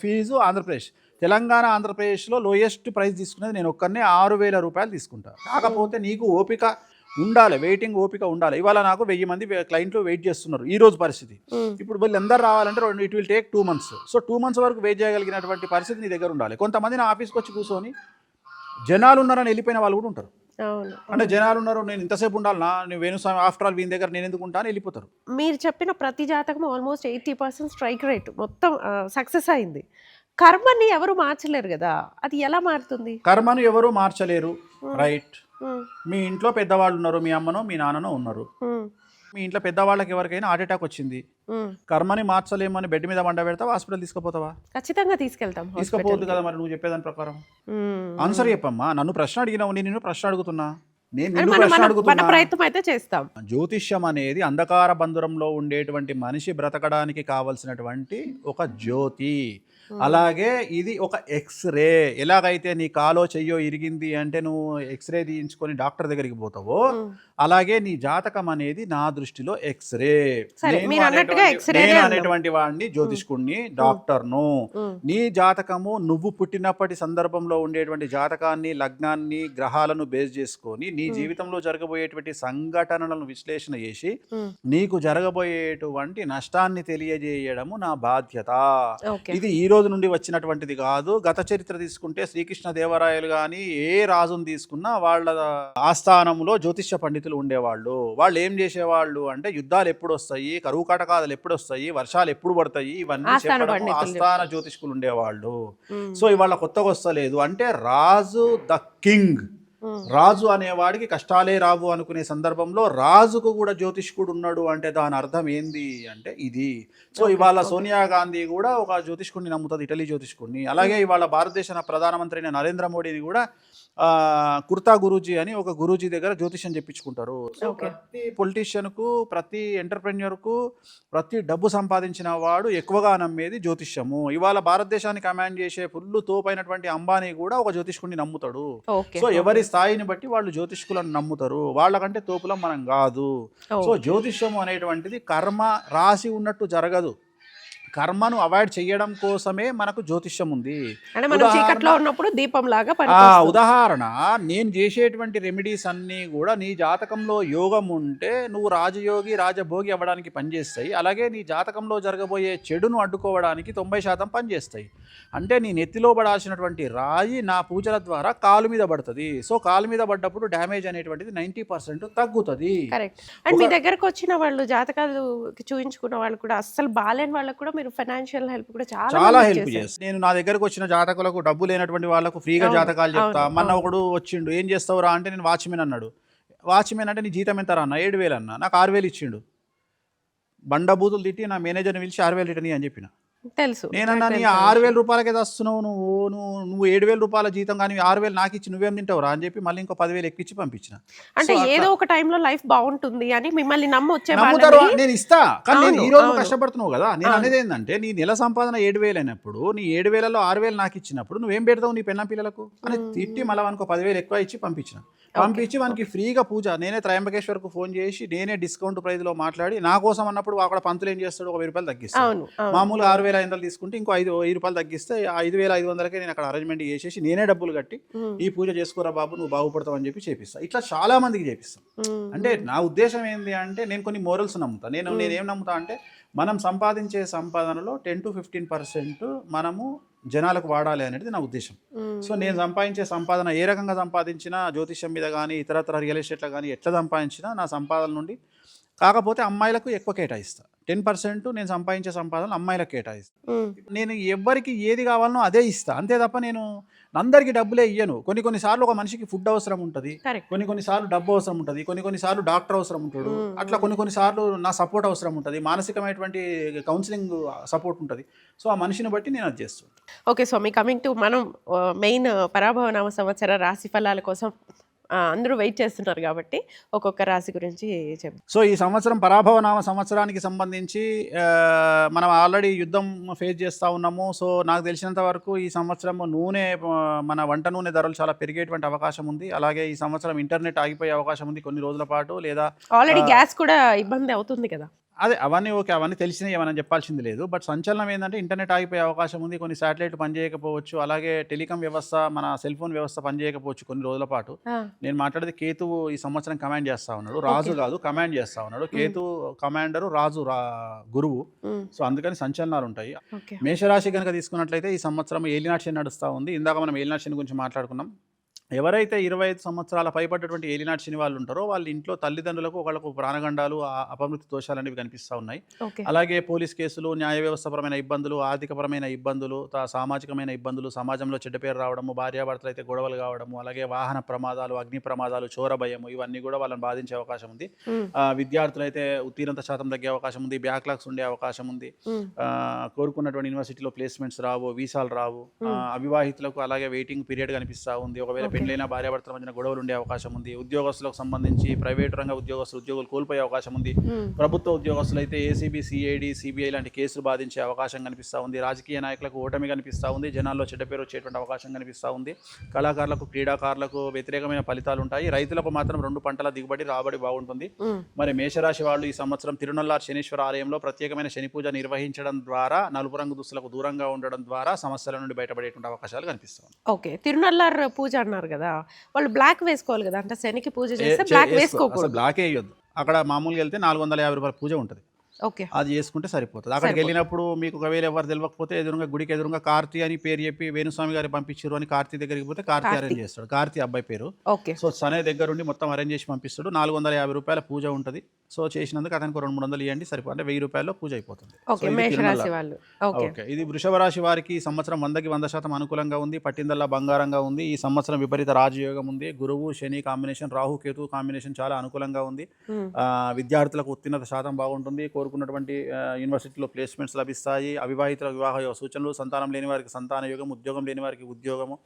B: ఫీజు ఆంధ్రప్రదేశ్. తెలంగాణ ఆంధ్రప్రదేశ్లో లోయెస్ట్ ప్రైస్ తీసుకునేది నేను ఒక్కనే 6,000 రూపాయలు తీసుకుంటా. కాకపోతే నీకు ఓపిక ఉండాలి, వెయిటింగ్ ఓపిక ఉండాలి. ఇవాళ నాకు 1000 మంది క్లయింట్లు వెయిట్ చేస్తున్నారు ఈ రోజు పరిస్థితి. ఇప్పుడు వీళ్ళు అందరూ రావాలంటే it will take 2 months. So 2 months వరకు వెయిట్ చేయగలిగినటువంటి పరిస్థితి నీ దగ్గర ఉండాలి. కొంతమంది నా ఆఫీస్కి వచ్చి కూర్చొని జనాలు ఉన్నారని వెళ్ళిపోయిన వాళ్ళు కూడా ఉంటారు. అంటే జనాలు ఉన్నారు, నేను ఇంతసేపు ఉండాలన్నా, నేను వేణుస్వామి ఆఫ్టర్ ఆల్ వీని దగ్గర నేను ఎందుకు ఉంటాను వెళ్ళిపోతారు.
A: మీరు చెప్పిన ప్రతి జాతకం ఆల్మోస్ట్ 80% స్ట్రైక్ రేట్ మొత్తం సక్సెస్ అయింది. కర్మని ఎవరు మార్చలేరు కదా, అది ఎలా మారుతుంది?
B: కర్మను ఎవరు మార్చలేరు, రైట్. మీ ఇంట్లో పెద్దవాళ్ళు ఉన్నారు, మీ అమ్మనో మీ నాన్ననో ఉన్నారు. మీ ఇంట్లో పెద్దవాళ్ళకి ఎవరికైనా హార్ట్ అటాక్ వచ్చింది, కర్మని మార్చలేమని బెడ్ మీద వండ పెడతావా, హాస్పిటల్ తీసుకుపోతావా?
A: ఖచ్చితంగా తీసుకెళ్తాం.
B: తీసుకుపోవద్దు కదా మరి. నువ్వు చెప్పేదాని ప్రకారం ఆన్సర్ చెప్పమ్మా. నన్ను ప్రశ్న అడిగినావు, నేను ప్రశ్న అడుగుతున్నా.
A: ప్రయత్నం అయితే చేస్తాం.
B: జ్యోతిష్యం అనేది అంధకార బంధురంలో ఉండేటువంటి మనిషి బ్రతకడానికి కావలసినటువంటి ఒక జ్యోతి. అలాగే ఇది ఒక ఎక్స్రే. ఎలాగైతే నీ కాలో చెయ్యో ఇరిగింది అంటే నువ్వు ఎక్స్రే తీయించుకొని డాక్టర్ దగ్గరికి పోతావో, అలాగే నీ జాతకం అనేది నా దృష్టిలో ఎక్స్రే. నేను అనేటువంటి వాడిని జ్యోతిష్కుడిని, డాక్టర్ను. నీ జాతకము నువ్వు పుట్టినప్పటి సందర్భంలో ఉండేటువంటి జాతకాన్ని, లగ్నాన్ని, గ్రహాలను బేస్ చేసుకొని నీ జీవితంలో జరగబోయేటువంటి సంఘటనలను విశ్లేషణ చేసి నీకు జరగబోయేటువంటి నష్టాన్ని తెలియజేయడము నా బాధ్యత. ఇది ఈ రోజు నుండి వచ్చినటువంటిది కాదు. గత చరిత్ర తీసుకుంటే శ్రీకృష్ణ దేవరాయలు కానీ ఏ రాజును తీసుకున్నా వాళ్ళ ఆస్థానంలో జ్యోతిష్య పండితులు ఉండేవాళ్ళు. వాళ్ళు ఏం చేసేవాళ్ళు అంటే యుద్ధాలు ఎప్పుడు వస్తాయి, కరువు కాటకాలు ఎప్పుడు వస్తాయి, వర్షాలు ఎప్పుడు పడతాయి, ఇవన్నీ చెప్పడం ఆస్థాన జ్యోతిష్కులు ఉండేవాళ్ళు. సో ఇవాళ కొత్తగా వస్తలేదు అంటే రాజు ద కింగ్ రాజు అనేవాడికి కష్టాలే రావు అనుకునే సందర్భంలో రాజుకు కూడా జ్యోతిష్కుడు ఉన్నాడు అంటే దాని అర్థం ఏంది అంటే ఇది. సో ఇవాళ సోనియా గాంధీ కూడా ఒక జ్యోతిష్కుడిని నమ్ముతుంది, ఇటలీ జ్యోతిష్కుడిని. అలాగే ఇవాళ భారతదేశ ప్రధానమంత్రి అయిన నరేంద్ర మోడీని కూడా కుర్తా గురూజీ అని ఒక గురూజీ దగ్గర జ్యోతిష్యం చెప్పించుకుంటారు. సో ప్రతి పొలిటీషియన్కు, ప్రతి ఎంటర్ప్రెన్యూర్కు, ప్రతి డబ్బు సంపాదించిన వాడు ఎక్కువగా నమ్మేది జ్యోతిష్యము. ఇవాళ భారతదేశాన్ని కమాండ్ చేసే ఫుల్ తోపైనటువంటి అంబానీ కూడా ఒక జ్యోతిష్కుడిని నమ్ముతాడు. సో ఎవరి స్థాయిని బట్టి వాళ్ళు జ్యోతిష్కులను నమ్ముతారు. వాళ్ళకంటే తోపులం మనం కాదు. సో జ్యోతిష్యము అనేటువంటిది కర్మ రాసి ఉన్నట్టు జరగదు. కర్మను అవాయిడ్ చేయడం కోసమే మనకు జ్యోతిష్యం ఉంది. ఉదాహరణ, నేను చేసేటువంటి రెమెడీస్ అన్నీ కూడా నీ జాతకంలో యోగం ఉంటే నువ్వు రాజయోగి రాజభోగి అవ్వడానికి పనిచేస్తాయి. అలాగే నీ జాతకంలో జరగబోయే చెడును అడ్డుకోవడానికి 90% పనిచేస్తాయి. అంటే నీ నెత్తిలో పడాల్సినటువంటి రాయి నా పూజల ద్వారా కాలు మీద పడుతుంది. సో కాలు మీద పడ్డప్పుడు డ్యామేజ్ అనేటువంటిది 90% తగ్గుతుంది.
A: మీ దగ్గరకు వచ్చిన వాళ్ళు జాతకాలు చూపించుకున్న వాళ్ళు కూడా అస్సలు బాలేని వాళ్ళకు కూడా ఫైనాన్షియల్ హెల్ప్ కూడా చాలా హెల్ప్ చేస్తాను.
B: నేను నా దగ్గరకు వచ్చిన జాతకులకు, డబ్బు లేనటువంటి వాళ్ళకు ఫ్రీగా జాతకాలు చెప్తా. మొన్న ఒకడు వచ్చిండు, ఏం చేస్తావురా అంటే నేను వాచ్మెన్ అన్నాడు. వాచ్మెన్ అంటే నీ జీతం ఎంత రా అన్న? 7,000 అన్న. నాకు 6,000 ఇచ్చిండు. బండబూతులు తిట్టి నా మేనేజర్ని పిలిచి 6,000 రిటర్న్ అని చెప్పిన.
A: తెలుసు.
B: నేనన్నా నీ 6,000 రూపాయలకే తెస్తున్నావు నువ్వు 7,000 రూపాయల జీతం కానీ 6,000 నాకు ఇచ్చి నువ్వేం తింటావురా అని చెప్పి మళ్ళీ ఇంకో 10,000 ఎక్కించి పంపించిన.
A: అంటే ఏదో ఒక టైంలో లైఫ్ బాగుంటుంది అని మిమ్మల్ని
B: నమ్ముతారు. నేను ఇస్తా, కానీ నేను ఈ రోజు కష్టపడుతున్నావు కదా. నేను అనేది ఏంటంటే నీ నెల సంపాదన 7,000 అయినప్పుడు నీ 7,000లో 6,000 నాకు ఇచ్చినప్పుడు నువ్వేం పెడతావు నీ పెన్న పిల్లలకు అని తిట్టి మళ్ళీ మనకు 10,000 ఎక్కువ ఇచ్చి పంపించి మనకి ఫ్రీగా పూజ. నేనే త్రయంబకేశ్వర్కు ఫోన్ చేసి నేనే డిస్కౌంట్ ప్రైజ్లో మాట్లాడి నా కోసం అన్నప్పుడు అక్కడ పంతులు ఏం చేస్తాడు, ఒక 1,000 రూపాయలు తగ్గిస్తాడు. మామూలుగా 6,500 తీసుకుంటే ఇంకో 5,000 రూపాయలు తగ్గిస్తే 5,500కే నేను అక్కడ అరేంజ్మెంట్ చేసేసి నేనే డబ్బులు కట్టి ఈ పూజ చేసుకోరా బాబు నువ్వు బాగుపడతావు అని చెప్పి చేపిస్తా. ఇట్లా చాలా మందికి చేపిస్తాను. అంటే నా ఉద్దేశం ఏంటి అంటే నేను కొన్ని మోరల్స్ నమ్ముతా. నేనేం నమ్ముతా అంటే మనం సంపాదించే సంపాదనలో 10 to 15% మనము జనాలకు వాడాలి అనేది నా ఉద్దేశం. సో నేను సంపాదించే సంపాదన ఏ రకంగా సంపాదించినా, జ్యోతిష్యం మీద కానీ ఇతరత్ర రియల్ ఎస్టేట్లో కానీ ఎట్లా సంపాదించినా నా సంపాదన నుండి, కాకపోతే అమ్మాయిలకు ఎక్కువ కేటాయిస్తా. 10% నేను సంపాదించే సంపాదన అమ్మాయిలకు కేటాయిస్తా. నేను ఎవరికి ఏది కావాలనో అదే ఇస్తా, అంతే తప్ప నేను అందరికీ డబ్బులే ఇయ్యను. కొన్నిసార్లు ఒక మనిషికి ఫుడ్ అవసరం ఉంటుంది, కొన్నిసార్లు డబ్బు అవసరం ఉంటుంది, కొన్నిసార్లు డాక్టర్ అవసరం ఉంటాడు. అట్లా కొన్నిసార్లు నా సపోర్ట్ అవసరం ఉంటుంది, మానసికమైనటువంటి కౌన్సిలింగ్ సపోర్ట్ ఉంటుంది. సో ఆ మనిషిని బట్టి నేను అది చేస్తాను.
A: ఓకే స్వామి, కమింగ్ టు మనం మెయిన్ పరాభవనామ సంవత్సర రాశి ఫలాల కోసం అందరూ వెయిట్ చేస్తున్నారు కాబట్టి ఒక్కొక్క రాశి గురించి చెప్పండి.
B: సో ఈ సంవత్సరం పరాభవనామ సంవత్సరానికి సంబంధించి మనం ఆల్రెడీ యుద్ధం ఫేస్ చేస్తూ ఉన్నాము. సో నాకు తెలిసినంత వరకు ఈ సంవత్సరం మన వంట నూనె ధరలు చాలా పెరిగేటువంటి అవకాశం ఉంది. అలాగే ఈ సంవత్సరం ఇంటర్నెట్ ఆగిపోయే అవకాశం ఉంది కొన్ని రోజుల పాటు, లేదా
A: ఆల్రెడీ గ్యాస్ కూడా ఇబ్బంది అవుతుంది కదా.
B: అదే అవన్నీ ఓకే, అవన్నీ తెలిసినవి, ఏమైనా చెప్పాల్సింది లేదు. బట్ సంచలనం ఏంటంటే ఇంటర్నెట్ ఆగిపోయే అవకాశం ఉంది, కొన్ని శాటిలైట్ పనిచేయకపోవచ్చు, అలాగే టెలికాం వ్యవస్థ, మన సెల్ ఫోన్ వ్యవస్థ పనిచేయకపోవచ్చు కొన్ని రోజుల పాటు. నేను మాట్లాడితే కేతువు ఈ సంవత్సరం కమాండ్ చేస్తా ఉన్నాడు, రాజు కాదు కమాండ్ చేస్తా ఉన్నాడు. కేతు కమాండరు, రాజు గురువు. సో అందుకని సంచలనాలు ఉంటాయి. మేషరాశి కనుక తీసుకున్నట్లయితే ఈ సంవత్సరం ఏలినాటి శని నడుస్తూ ఉంది. ఇందాక మనం ఏలినాటి శని గురించి మాట్లాడుకున్నాం. ఎవరైతే 25 సంవత్సరాల పైబడ్డటువంటి ఏలినాటి శని వాళ్ళు ఉంటారో వాళ్ళ ఇంట్లో తల్లిదండ్రులకు ఒకళ్ళకు ప్రాణగండాలు, అపమృతి దోషాలు అనేవి కనిపిస్తూ ఉన్నాయి. అలాగే పోలీస్ కేసులు, న్యాయ వ్యవస్థపరమైన ఇబ్బందులు, ఆర్థికపరమైన ఇబ్బందులు, సామాజికమైన ఇబ్బందులు, సమాజంలో చెడ్డ పేరు రావడము, భార్యాభర్తలు అయితే గొడవలు కావడము, అలాగే వాహన ప్రమాదాలు, అగ్ని ప్రమాదాలు, చోర భయము, ఇవన్నీ కూడా వాళ్ళని బాధించే అవకాశం ఉంది. విద్యార్థులు అయితే ఉత్తీర్ణత శాతం తగ్గే అవకాశం ఉంది, బ్యాక్లాగ్స్ ఉండే అవకాశం ఉంది, కోరుకున్నటువంటి యూనివర్సిటీలో ప్లేస్మెంట్స్ రావు, వీసాలు రావు, అవివాహితులకు అలాగే వెయిటింగ్ పీరియడ్ కనిపిస్తూ ఉంది. ఒకవేళ పెళ్ళైన భార్యాభర్తల మధ్యన గొడవలు ఉండే అవకాశం ఉంది. ఉద్యోగస్తులకు సంబంధించి ప్రైవేటు రంగ ఉద్యోగులు కోల్పోయే అవకాశం ఉంది. ప్రభుత్వ ఉద్యోగస్తులు అయితే ఏసీబీ, సిఐడి, సిబిఐ లాంటి కేసులు బాధించే అవకాశం కనిపిస్తూ ఉంది. రాజకీయ నాయకులకు ఓటమి కనిపిస్తూ ఉంది. జనాల్లో చెడ్డ పేరు వచ్చేటువంటి అవకాశం కనిపిస్తూ ఉంది. కళాకారులకు, క్రీడాకారులకు వ్యతిరేకమైన ఫలితాలు ఉంటాయి. రైతులకు మాత్రం 2 పంటల దిగుబడి, రాబడి బాగుంటుంది. మరి మేషరాశి వాళ్ళు ఈ సంవత్సరం తిరునల్లార్ శనీశ్వర ఆలయంలో ప్రత్యేకమైన శని పూజ నిర్వహించడం ద్వారా, నలుపు రంగు దుస్తులకు దూరంగా ఉండడం ద్వారా సమస్యల నుండి బయటపడేటువంటి అవకాశాలు కనిపిస్తాయి.
A: ఓకే, తిరునల్లార్ పూజ అన్నారు కదా, వాళ్ళు బ్లాక్ వేసుకోవాలి కదా, అంటే శనికి పూజ చేస్తే బ్లాక్ వేసుకోకూడదు.
B: బ్లాక్ వేయొద్దు. అక్కడ మామూలుగా వెళ్తే 450 రూపాయల పూజ ఉంటుంది, అది చేసుకుంటే సరిపోతుంది. అక్కడికి వెళ్ళినప్పుడు మీకు ఒకవేళ ఎవరు తెలియకపోతే ఎదురుగా గుడికి ఎదురుగా కార్తీ అని పేరు చెప్పి వేణుస్వామి గారు పంపించారు అని కార్తీ దగ్గరికి పోతే కార్తీ అరేంజ్ చేస్తాడు. కార్తీ అబ్బాయి పేరు. సో సనే దగ్గర ఉండి మొత్తం అరేంజ్ చేసి పంపిస్తాడు. 450 రూపాయల పూజ ఉంటుంది. సో చేసినందుకు అతనికి 200-300 ఇవ్వండి సరిపో అంటే 1000 రూపాయల్లో పూజ అయిపోతుంది.
A: ఓకే, మేషరాశి వాళ్ళు. ఓకే.
B: ఓకే, ఇది వృషభ రాశి వారికి ఈ సంవత్సరం 100% అనుకూలంగా ఉంది. పట్టిందల్లా బంగారంగా ఉంది. ఈ సంవత్సరం విపరీత రాజయోగం ఉంది. గురువు శని కాంబినేషన్, రాహు కేతు కాంబినేషన్ చాలా అనుకూలంగా ఉంది. విద్యార్థులకు ఉత్తీర్ణత శాతం బాగుంటుంది. కోరుకున్నటువంటి యూనివర్సిటీలో ప్లేస్మెంట్స్ లభిస్తాయి. అవివాహితులకు వివాహ యోగ సూచనలు, సంతానం లేని వారికి సంతాన యోగం, ఉద్యోగం లేని వారికి ఉద్యోగము,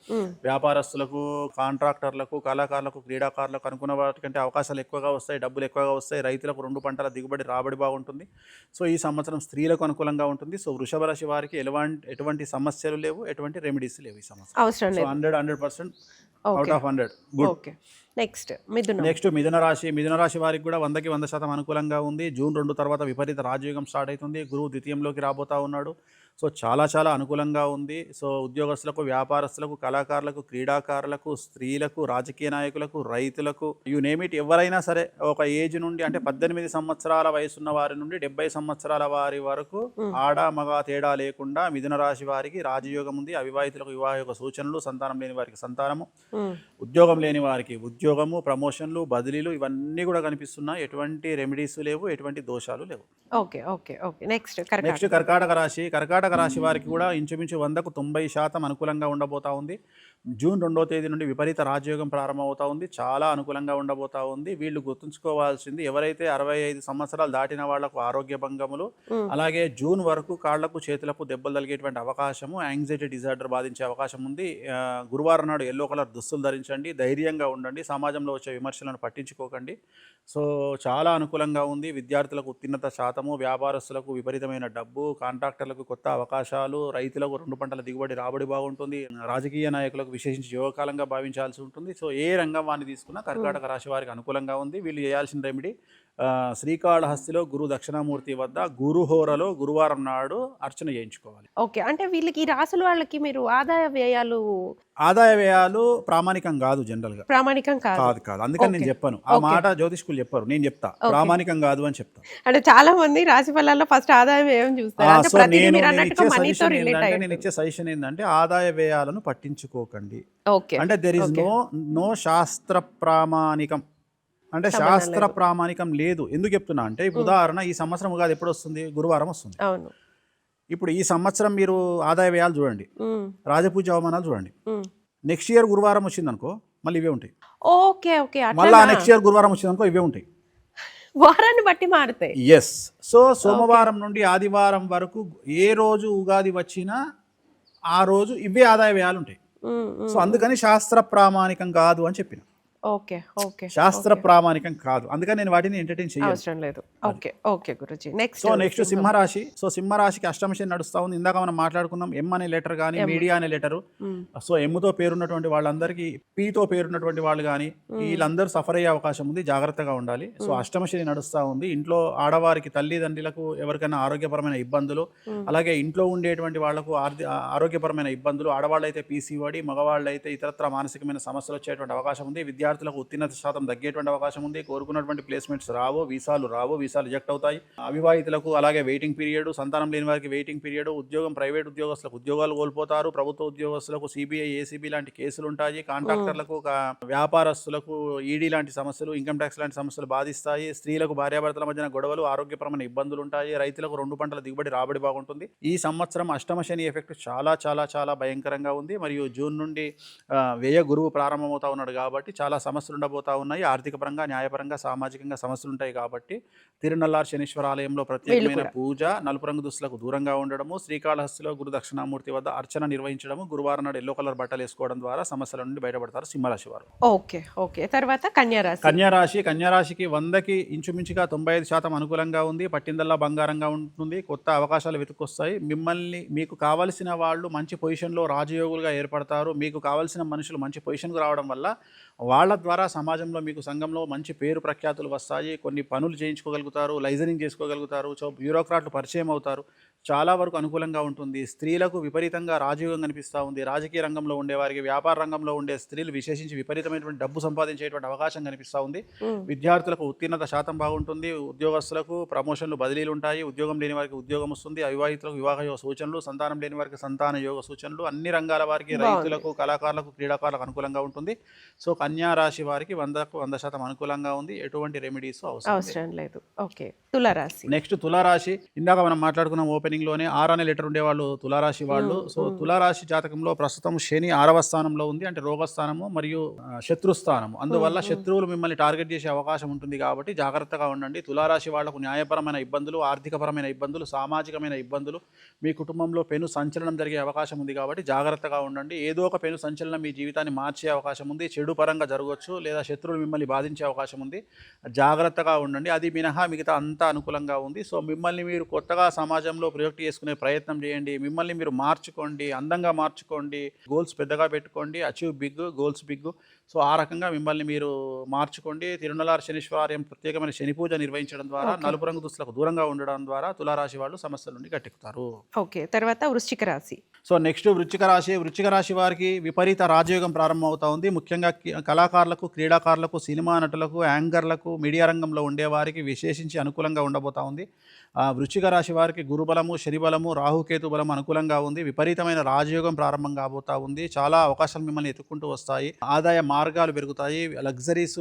B: వ్యాపారస్తులకు, కాంట్రాక్టర్లకు, కళాకారులకు, క్రీడాకారులకు అనుకున్న వాటికంటే అవకాశాలు ఎక్కువగా వస్తాయి. డబ్బులు ఎక్కువగా వస్తాయి. రైతులకు 2 పంటల దిగుబడి రాబడి బాగుంటుంది. సో ఈ సంవత్సరం స్త్రీలకు అనుకూలంగా ఉంటుంది. సో వృషభ రాశి వారికి ఎటువంటి సమస్యలు లేవు, ఎటువంటి రెమెడీస్ లేవు ఈ సంవత్సరం.
A: అవసరం లేదు.
B: 100% out of 100 good.
A: Okay, next
B: మిథున రాశి వారికి కూడా 100% అనుకూలంగా ఉంది. జూన్ 2 తర్వాత విపరీత రాజయోగం స్టార్ట్ అవుతుంది. గురువు ద్వితీయంలోకి రాబోతా ఉన్నాడు. సో చాలా అనుకూలంగా ఉంది. సో ఉద్యోగస్తులకు, వ్యాపారస్తులకు, కళాకారులకు, క్రీడాకారులకు, స్త్రీలకు, రాజకీయ నాయకులకు, రైతులకు, యు నేమ్ ఇట్, ఎవరైనా సరే ఒక ఏజ్ నుండి అంటే 18 సంవత్సరాల వయసున్న వారి నుండి 70 సంవత్సరాల వారి వరకు ఆడ మగ తేడా లేకుండా మిథున రాశి వారికి రాజయోగం ఉంది. అవివాహితులకు వివాహ యొక్క సూచనలు, సంతానం లేని వారికి సంతానము, ఉద్యోగం లేని వారికి ఉద్యోగము, ప్రమోషన్లు, బదిలీలు ఇవన్నీ కూడా కనిపిస్తున్నాయి. ఎటువంటి రెమెడీస్ లేవు, ఎటువంటి దోషాలు లేవు.
A: ఓకే ఓకే ఓకే నెక్స్ట్
B: కర్కాటక రాశి వారికి కూడా ఇంచుమించు 100కు 90% అనుకూలంగా ఉండబోతా ఉంది. జూన్ 2వ తేదీ నుండి విపరీత రాజయోగం ప్రారంభమవుతా ఉంది. చాలా అనుకూలంగా ఉండబోతా ఉంది. వీళ్ళు గుర్తుంచుకోవాల్సింది, ఎవరైతే 65 సంవత్సరాలు దాటిన వాళ్లకు ఆరోగ్య భంగములు, అలాగే జూన్ వరకు కాళ్లకు చేతులకు దెబ్బలు తగిలేటువంటి అవకాశము, యాంగ్జైటీ డిజార్డర్ బాధించే అవకాశం ఉంది. గురువారం నాడు ఎల్లో కలర్ దుస్తులు ధరించండి, ధైర్యంగా ఉండండి, సమాజంలో వచ్చే విమర్శలను పట్టించుకోకండి. సో చాలా అనుకూలంగా ఉంది. విద్యార్థులకు ఉత్తీర్ణత శాతము, వ్యాపారస్తులకు విపరీతమైన డబ్బు, కాంట్రాక్టర్లకు కొత్త అవకాశాలు, రైతులకు 2 పంటల దిగుబడి రాబడి బాగుంటుంది. రాజకీయ నాయకులకు విశేషించి యోగకాలంగా భావించాల్సి ఉంటుంది. సో ఏ రంగం వారిని తీసుకున్నా కర్కాటక రాశి వారికి అనుకూలంగా ఉంది. వీళ్ళు చేయాల్సిన రెమెడీ, శ్రీకాళహస్తిలో గురు దక్షిణామూర్తి వద్ద గురుహోరలో గురువారం నాడు అర్చన చేయించుకోవాలి.
A: ఓకే, అంటే వీళ్ళకి రాసుల వాళ్ళకి మీరు ఆదాయ వ్యయాలు
B: ప్రామాణికం కాదు, జనరల్ గా
A: ప్రామాణికం కాదు.
B: అందుకని నేను చెప్పాను ఆ మాట, జ్యోతిష్కులు చెప్పారు, నేను చెప్తా ప్రామాణికం కాదు అని చెప్తా.
A: అంటే చాలా మంది రాశి ఫలాల్లో ఫస్ట్ ఆదాయ వ్యయం చూస్తారు.
B: నేను ఇచ్చే సజెషన్ ఏంటంటే ఆదాయ వ్యయాలను పట్టించుకోకండి. అంటే దెర్ ఇస్ నో శాస్త్ర ప్రామాణికం, అంటే శాస్త్ర ప్రామాణికం లేదు. ఎందుకు చెప్తున్నా అంటే, ఇప్పుడు ఉదాహరణ, ఈ సంవత్సరం ఉగాది ఎప్పుడు వస్తుంది? గురువారం వస్తుంది. ఇప్పుడు ఈ సంవత్సరం మీరు ఆదాయ వ్యయాలు చూడండి, రాజపూజ అవమానాలు చూడండి. నెక్స్ట్ ఇయర్ గురువారం వచ్చింది అనుకో, మళ్ళీ ఇవే ఉంటాయి. మళ్ళీ నెక్స్ట్ ఇయర్ గురువారం వచ్చింది అనుకో, ఇవే ఉంటాయి.
A: వారాన్ని బట్టి మారుతాయి.
B: ఎస్. సో సోమవారం నుండి ఆదివారం వరకు ఏ రోజు ఉగాది వచ్చినా ఆ రోజు ఇవే ఆదాయ వ్యయాలు ఉంటాయి. సో అందుకని శాస్త్ర ప్రామాణికం కాదు అని చెప్పిన. శాస్త్ర ప్రామాణికం కాదు, అందుకని నేను వాటిని ఎంటర్టైన్ చేయలేదు. నెక్స్ట్ సింహరాశి. సో సింహరాశికి అష్టమ శని నడుస్తా ఉంది. ఇందాక మనం మాట్లాడుకున్నాం, ఎం అనే లెటర్ కానీ మీడియా అనే లెటరు. సో ఎమ్తో పేరున్నటువంటి వాళ్ళందరికీ, పీతో పేరున్నటువంటి వాళ్ళు కానీ వీళ్ళందరూ సఫర్ అయ్యే అవకాశం ఉంది, జాగ్రత్తగా ఉండాలి. సో అష్టమ శని నడుస్తూ ఉంది. ఇంట్లో ఆడవారికి, తల్లిదండ్రులకు ఎవరికైనా ఆరోగ్యపరమైన ఇబ్బందులు, అలాగే ఇంట్లో ఉండేటువంటి వాళ్లకు ఆరోగ్యపరమైన ఇబ్బందులు, ఆడవాళ్ళు అయితే పీసీఓడి, మగవాళ్ళు అయితే ఇతరత్ర మానసికమైన సమస్యలు వచ్చేటువంటి అవకాశం ఉంది. విద్యార్థులకు ఉత్తీర్ణత శాతం తగ్గేటువంటి అవకాశం ఉంది. కోరుకున్నటువంటి ప్లేస్మెంట్స్ రావు, వీసాలు రిజెక్ట్ అవుతాయి. అవివాహితులకు అలాగే వెయిటింగ్ పీరియడ్, సంతానం లేని వారికి వెయిటింగ్ పీరియడ్, ఉద్యోగం, ప్రైవేట్ ఉద్యోగస్తులకు ఉద్యోగాలు కోల్పోతారు, ప్రభుత్వ ఉద్యోగస్తులకు సిబిఐ, ఏసీబీ లాంటి కేసులు ఉంటాయి, కాంట్రాక్టర్లకు, వ్యాపారస్తులకు ఈడీ లాంటి సమస్యలు, ఇన్కమ్ ట్యాక్స్ లాంటి సమస్యలు బాధిస్తాయి, స్త్రీలకు భార్యాభర్తల మధ్యన గొడవలు, ఆరోగ్యపరమైన ఇబ్బందులు ఉంటాయి, రైతులకు 2 పంటల దిగుబడి రాబడి బాగుంటుంది. ఈ సంవత్సరం అష్టమ శని ఎఫెక్ట్ చాలా భయంకరంగా ఉంది. మరియు జూన్ నుండి వ్యయ గురువు ప్రారంభమవుతా ఉన్నాడు కాబట్టి చాలా సమస్యలు ఉండబోతా ఉన్నాయి. ఆర్థిక పరంగా, న్యాయపరంగా, సామాజికంగా సమస్యలు ఉంటాయి కాబట్టి తిరునల్లార్ శనీశ్వర ఆలయంలో ప్రత్యేకమైన పూజ, నలుపు రంగు దుస్తులకు దూరంగా ఉండడము, శ్రీకాళహస్తిలో గురు దక్షిణామూర్తి వద్ద అర్చన నిర్వహించడము, గురువారం నాడు ఎల్లో కలర్ బట్టలు వేసుకోవడం ద్వారా సమస్యల నుండి బయటపడతారు సింహరాశి వారు.
A: తర్వాత
B: కన్యారాశికి 100కి ఇంచుమించుగా 95% అనుకూలంగా ఉంది. పట్టిందల్లా బంగారంగా ఉంటుంది. కొత్త అవకాశాలు వెతుకొస్తాయి. మీకు కావలసిన వాళ్ళు మంచి పొజిషన్లో రాజయోగులుగా ఏర్పడతారు. మీకు కావలసిన మనుషులు మంచి పొజిషన్కు రావడం వల్ల వాళ్ళ ద్వారా సమాజంలో, మీకు సంఘంలో మంచి పేరు ప్రఖ్యాతులు వస్తాయి. కొన్ని పనులు చేయించుకోగలుగుతారు, లైజనింగ్ చేసుకోగలుగుతారు. సో బ్యూరోక్రాట్లు పరిచయం అవుతారు. చాలా వరకు అనుకూలంగా ఉంటుంది. స్త్రీలకు విపరీతంగా రాజయోగం కనిపిస్తూ ఉంది. రాజకీయ రంగంలో ఉండేవారికి, వ్యాపార రంగంలో ఉండే స్త్రీలు విశేషించి విపరీతమైనటువంటి డబ్బు సంపాదించేటువంటి అవకాశం కనిపిస్తూ ఉంది.
A: హ్మ్.
B: విద్యార్థులకు ఉత్తీర్ణత శాతం బాగుంటుంది. ఉద్యోగస్తులకు ప్రమోషన్లు, బదిలీలు ఉంటాయి. ఉద్యోగం లేని వారికి ఉద్యోగం వస్తుంది. అవివాహితులకు వివాహ యోగ సూచనలు, సంతానం లేని వారికి సంతాన యోగ సూచనలు, అన్ని రంగాల వారికి,
A: బాగుంది.
B: రైతులకు, కళాకారులకు, క్రీడాకారులకు అనుకూలంగా ఉంటుంది. సో కన్యా రాశి వారికి 100% అనుకూలంగా ఉంది. ఎటువంటి రెమెడీస్ అవసరం లేదు.
A: అవసరం లేదు. ఓకే. తులారాశి.
B: నెక్స్ట్ తులారాశి. ఇందాక మనం మాట్లాడుకున్నాం ఓపెనింగ్ లోనే 6 అనే లెటర్ ఉండేవాళ్ళు తులారాశి వాళ్ళు. సో తులారాశి జాతకంలో ప్రస్తుతం శని 6వ స్థానంలో ఉంది, అంటే రోగస్థానము మరియు శత్రుస్థానము. అందువల్ల శత్రువులు మిమ్మల్ని టార్గెట్ చేసే అవకాశం ఉంటుంది కాబట్టి జాగ్రత్తగా ఉండండి. తులారాశి వాళ్లకు న్యాయపరమైన ఇబ్బందులు, ఆర్థికపరమైన ఇబ్బందులు, సామాజికమైన ఇబ్బందులు, మీ కుటుంబంలో పెను సంచలనం జరిగే అవకాశం ఉంది కాబట్టి జాగ్రత్తగా ఉండండి. ఏదో ఒక పెను సంచలనం మీ జీవితాన్ని మార్చే అవకాశం ఉంది. చెడు పరంగా జరగవచ్చు, లేదా శత్రువులు మిమ్మల్ని బాధించే అవకాశం ఉంది. జాగ్రత్తగా ఉండండి. అది మినహా మిగతా అంతా అనుకూలంగా ఉంది. సో మిమ్మల్ని మీరు కొత్తగా సమాజంలో ప్రొజెక్ట్ చేసుకునే ప్రయత్నం చేయండి. మిమ్మల్ని మీరు మార్చుకోండి, అందంగా మార్చుకోండి, గోల్స్ పెద్దగా పెట్టుకోండి. Achieve big, goals big. So ఆ రకంగా మిమ్మల్ని మీరు మార్చుకోండి. తిరునలార్ శనీశ్వరాలయం ప్రత్యేకమైన శని పూజ నిర్వహించడం ద్వారా, నలుపు రంగు దుస్తులకు దూరంగా ఉండడం ద్వారా తులారాశి వాళ్ళు సమస్యల నుండి గట్టెక్కుతారు.
A: ఓకే. తర్వాత వృశ్చిక రాశి.
B: సో నెక్స్ట్ వృశ్చిక రాశి. వృశ్చిక రాశి వారికి విపరీత రాజయోగం ప్రారంభం అవుతా ఉంది. ముఖ్యంగా కళాకారులకు, క్రీడాకారులకు, సినిమా నటులకు, యాంకర్లకు, మీడియా రంగంలో ఉండేవారికి విశేషించి అనుకూలంగా ఉండబోతా ఉంది. వృశ్చిక రాశి వారికి గురుబలము, శనిబలము, రాహుకేతు బలం అనుకూలంగా ఉంది. విపరీతమైన రాజయోగం ప్రారంభం కాబోతా ఉంది. చాలా అవకాశాలు మిమ్మల్ని ఎత్తుకుంటూ వస్తాయి. ఆదాయ మార్గాలు పెరుగుతాయి. లగ్జరీస్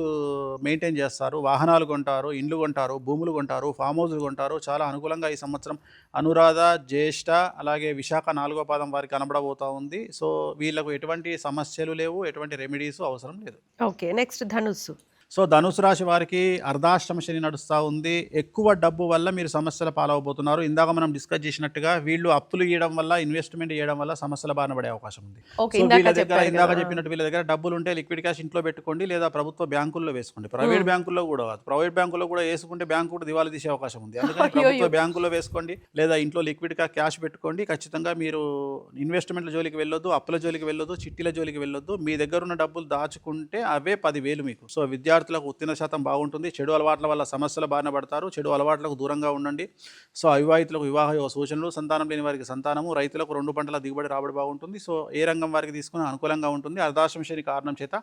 B: మెయింటైన్ చేస్తారు. వాహనాలు కొంటారు, ఇండ్లు కొంటారు, భూములు కొంటారు, ఫామ్ హౌస్లు కొంటారు. చాలా అనుకూలంగా ఈ సంవత్సరం అనురాధ, జ్యేష్ఠ, అలాగే విశాఖ 4వ పాదం వారికి కనబడబోతా ఉంది. సో వీళ్ళకు ఎటువంటి సమస్యలు లేవు, ఎటువంటి రెమెడీస్ అవసరం లేదు.
A: ఓకే. నెక్స్ట్ ధనుస్సు.
B: సో ధనుసు రాశి వారికి అర్ధాష్టమ శని నడుస్తూ ఉంది. ఎక్కువ డబ్బు వల్ల మీరు సమస్యల పాలవబోతున్నారు. ఇందాక మనం డిస్కస్ చేసినట్టుగా వీళ్ళు అప్పులు ఇవ్వడం వల్ల, ఇన్వెస్ట్మెంట్ చేయడం వల్ల సమస్యల బారిన పడే అవకాశం ఉంది. సో వీళ్ళ దగ్గర ఇందాక చెప్పినట్టు వీళ్ళ దగ్గర డబ్బులు ఉంటే లిక్విడ్ క్యాష్ ఇంట్లో పెట్టుకోండి, లేదా ప్రభుత్వ బ్యాంకుల్లో వేసుకోండి. ప్రైవేట్ బ్యాంకుల్లో కూడా కాదు, ప్రైవేట్ బ్యాంకుల్లో కూడా వేసుకుంటే బ్యాంకు కూడా దివాళీ తీసే అవకాశం ఉంది. అందుకని ప్రభుత్వ బ్యాంకుల్లో వేసుకోండి, లేదా ఇంట్లో లిక్విడ్ క్యాష్ పెట్టుకోండి. ఖచ్చితంగా మీరు ఇన్వెస్ట్మెంట్ల జోలికి వెళ్ళొద్దు, అప్పుల జోలికి వెళ్ళొద్దు, చిట్టీల జోలికి వెళ్ళొద్దు. మీ దగ్గర ఉన్న డబ్బులు దాచుకుంటే అవే 10,000 మీకు. సో విద్యార్థులకు ఉత్తీర్ణ శాతం బాగుంటుంది. చెడు అలవాట్ల వల్ల సమస్యల బారిన పడతారు. చెడు అలవాట్లకు దూరంగా ఉండండి. సో అవివాహితులకు వివాహ యోగ సూచనలు, సంతానం లేని వారికి సంతానము, రైతులకు 2 పంటల దిగుబడి రాబడి బాగుంటుంది. సో ఏ రంగం వారికి తీసుకుని అనుకూలంగా ఉంటుంది. అర్ధాష్టమ శని కారణం చేత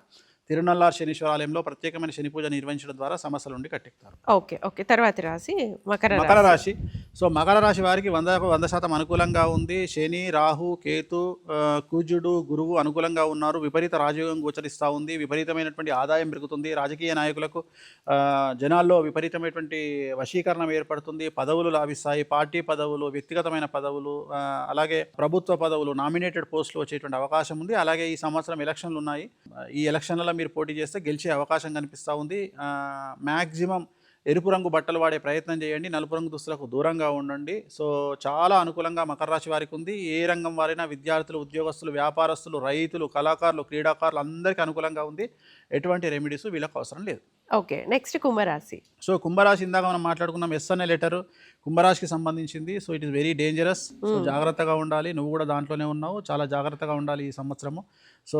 B: తిరునల్లార్ శనీశ్వరాలయంలో ప్రత్యేకమైన శని పూజ నిర్వహించడం ద్వారా సమస్యల నుండి కట్టెక్కుతారు.
A: ఓకే. ఓకే. తర్వాత రాశి మకర
B: రాశి. సో మకర రాశి వారికి 100% అనుకూలంగా ఉంది. శని, రాహు, కేతు, కుజుడు, గురువు అనుకూలంగా ఉన్నారు. విపరీత రాజయోగం గోచరిస్తూ ఉంది. విపరీతమైనటువంటి ఆదాయం పెరుగుతుంది. రాజకీయ నాయకులకు జనాల్లో విపరీతమైనటువంటి వశీకరణం ఏర్పడుతుంది. పదవులు లాభిస్తాయి. పార్టీ పదవులు, వ్యక్తిగతమైన పదవులు, అలాగే ప్రభుత్వ పదవులు, నామినేటెడ్ పోస్టులు వచ్చేటువంటి అవకాశం ఉంది. అలాగే ఈ సంవత్సరం ఎలక్షన్లు ఉన్నాయి. ఈ ఎలక్షన్లలో మీరు పోటీ చేస్తే గెలిచే అవకాశం కనిపిస్తూ ఉంది. మ్యాక్సిమం ఎరుపు రంగు బట్టలు వాడే ప్రయత్నం చేయండి. నలుపు రంగు దుస్తులకు దూరంగా ఉండండి. సో చాలా అనుకూలంగా మకర రాశి వారికి ఉంది. ఏ రంగం వారైనా, విద్యార్థులు, ఉద్యోగస్తులు, వ్యాపారస్తులు, రైతులు, కళాకారులు, క్రీడాకారులు అందరికీ అనుకూలంగా ఉంది. ఎటువంటి రెమెడీస్ వీళ్ళకి అవసరం లేదు.
A: ఓకే. నెక్స్ట్ కుంభరాశి.
B: సో కుంభరాశి ఇందాక మనం మాట్లాడుకున్నాం. ఎస్ అనే లెటర్ కుంభరాశికి సంబంధించింది. So it is very dangerous. So జాగ్రత్తగా ఉండాలి. నువ్వు కూడా దాంట్లోనే ఉన్నావు. చాలా జాగ్రత్తగా ఉండాలి ఈ సంవత్సరము. సో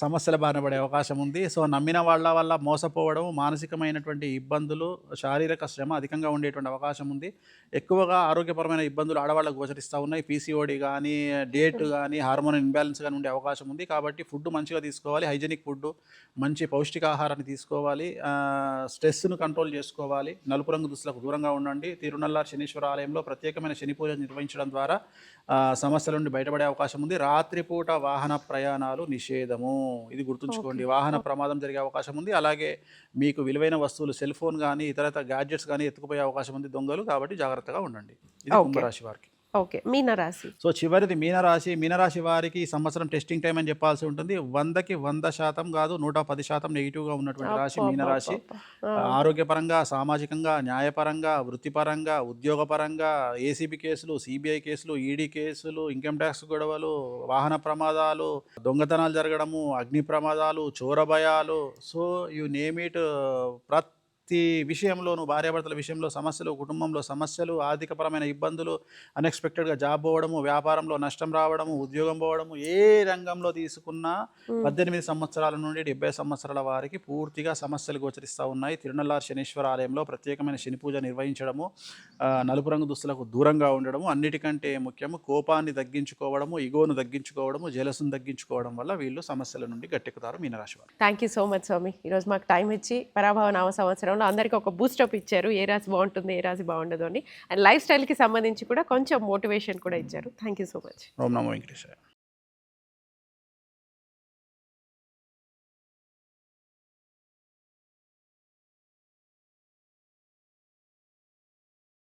B: సమస్యల బారిన పడే అవకాశం ఉంది. సో నమ్మిన వాళ్ళ వల్ల మోసపోవడం, మానసికమైనటువంటి ఇబ్బందులు, శారీరక శ్రమ అధికంగా ఉండేటువంటి అవకాశం ఉంది. ఎక్కువగా ఆరోగ్యపరమైన ఇబ్బందులు ఆడవాళ్ళకు గోచరిస్తూ ఉన్నాయి. పీసీఓడి కానీ, డేట్ కానీ, హార్మోన్ ఇన్బ్యాలెన్స్ కానీ ఉండే అవకాశం ఉంది. కాబట్టి ఫుడ్ మంచిగా తీసుకోవాలి. హైజెనిక్ ఫుడ్, మంచి పౌష్టికాహారాన్ని తీసుకోవాలి. స్ట్రెస్ను కంట్రోల్ చేసుకోవాలి. నలుపు రంగు దుస్తులకు దూరంగా ఉండండి. తిరునల్లార్ శనీశ్వర ఆలయంలో ప్రత్యేకమైన శని పూజ నిర్వహించడం ద్వారా సమస్యల నుండి బయటపడే అవకాశం ఉంది. రాత్రిపూట వాహన ప్రయాణాలు నిషేధము. ఇది గుర్తుంచుకోండి. వాహన ప్రమాదం జరిగే అవకాశం ఉంది. అలాగే మీకు విలువైన వస్తువులు, సెల్ ఫోన్ కానీ, ఇతర గ్యాడ్జెట్స్ కానీ ఎత్తుకుపోయే అవకాశం ఉంది దొంగలు. కాబట్టి జాగ్రత్తగా ఉండండి. ఇది కుంభరాశి వారికి.
A: ఓకే. మీనరాశి.
B: సో చివరిది మీనరాశి. మీనరాశి వారికి ఈ సంవత్సరం టెస్టింగ్ టైం అని చెప్పాల్సి ఉంటుంది. 100కి 100% కాదు, 110% నెగిటివ్గా ఉన్నటువంటి రాశి మీనరాశి. ఆరోగ్యపరంగా, సామాజికంగా, న్యాయపరంగా, వృత్తిపరంగా, ఉద్యోగపరంగా, ఏసీబీ కేసులు, సిబిఐ కేసులు, ఈడీ కేసులు, ఇన్కమ్ ట్యాక్స్ గొడవలు, వాహన ప్రమాదాలు, దొంగతనాలు జరగడము, అగ్ని ప్రమాదాలు, చోర భయాలు, సో యు నేమ్ ఇట్, ప్రతి విషయంలోనూ భార్యాభర్తల విషయంలో సమస్యలు, కుటుంబంలో సమస్యలు, ఆర్థికపరమైన ఇబ్బందులు, అన్ఎక్స్పెక్టెడ్గా జాబ్ పోవడము, వ్యాపారంలో నష్టం రావడము, ఉద్యోగం పోవడము, ఏ రంగంలో తీసుకున్నా 18 సంవత్సరాల నుండి 70 సంవత్సరాల వారికి పూర్తిగా సమస్యలు గోచరిస్తూ ఉన్నాయి. తిరునల్లార్ శనీశ్వర ఆలయంలో ప్రత్యేకమైన శని పూజ నిర్వహించడము, నలుపు రంగు దుస్తులకు దూరంగా ఉండడము, అన్నిటికంటే ముఖ్యము కోపాన్ని తగ్గించుకోవడము, ఇగోను తగ్గించుకోవడము, జలసును తగ్గించుకోవడం వల్ల వీళ్ళు సమస్యల నుండి గట్టెక్కుతారు మీనరాశి వారు.
A: థ్యాంక్ యూ సో మచ్ స్వామి. ఈరోజు మాకు టైం ఇచ్చి పరాభవ నామ సంవత్సరంలో అందరికీ ఒక బూస్టప్ ఇచ్చారు, ఏ రాశి బాగుంటుంది ఏ రాశి బాగుండదు అని. అండ్ లైఫ్ స్టైల్కి సంబంధించి కూడా కొంచెం మోటివేషన్ కూడా ఇచ్చారు. Thank you so much.
B: ఓం నమో వెంకటేశాయ.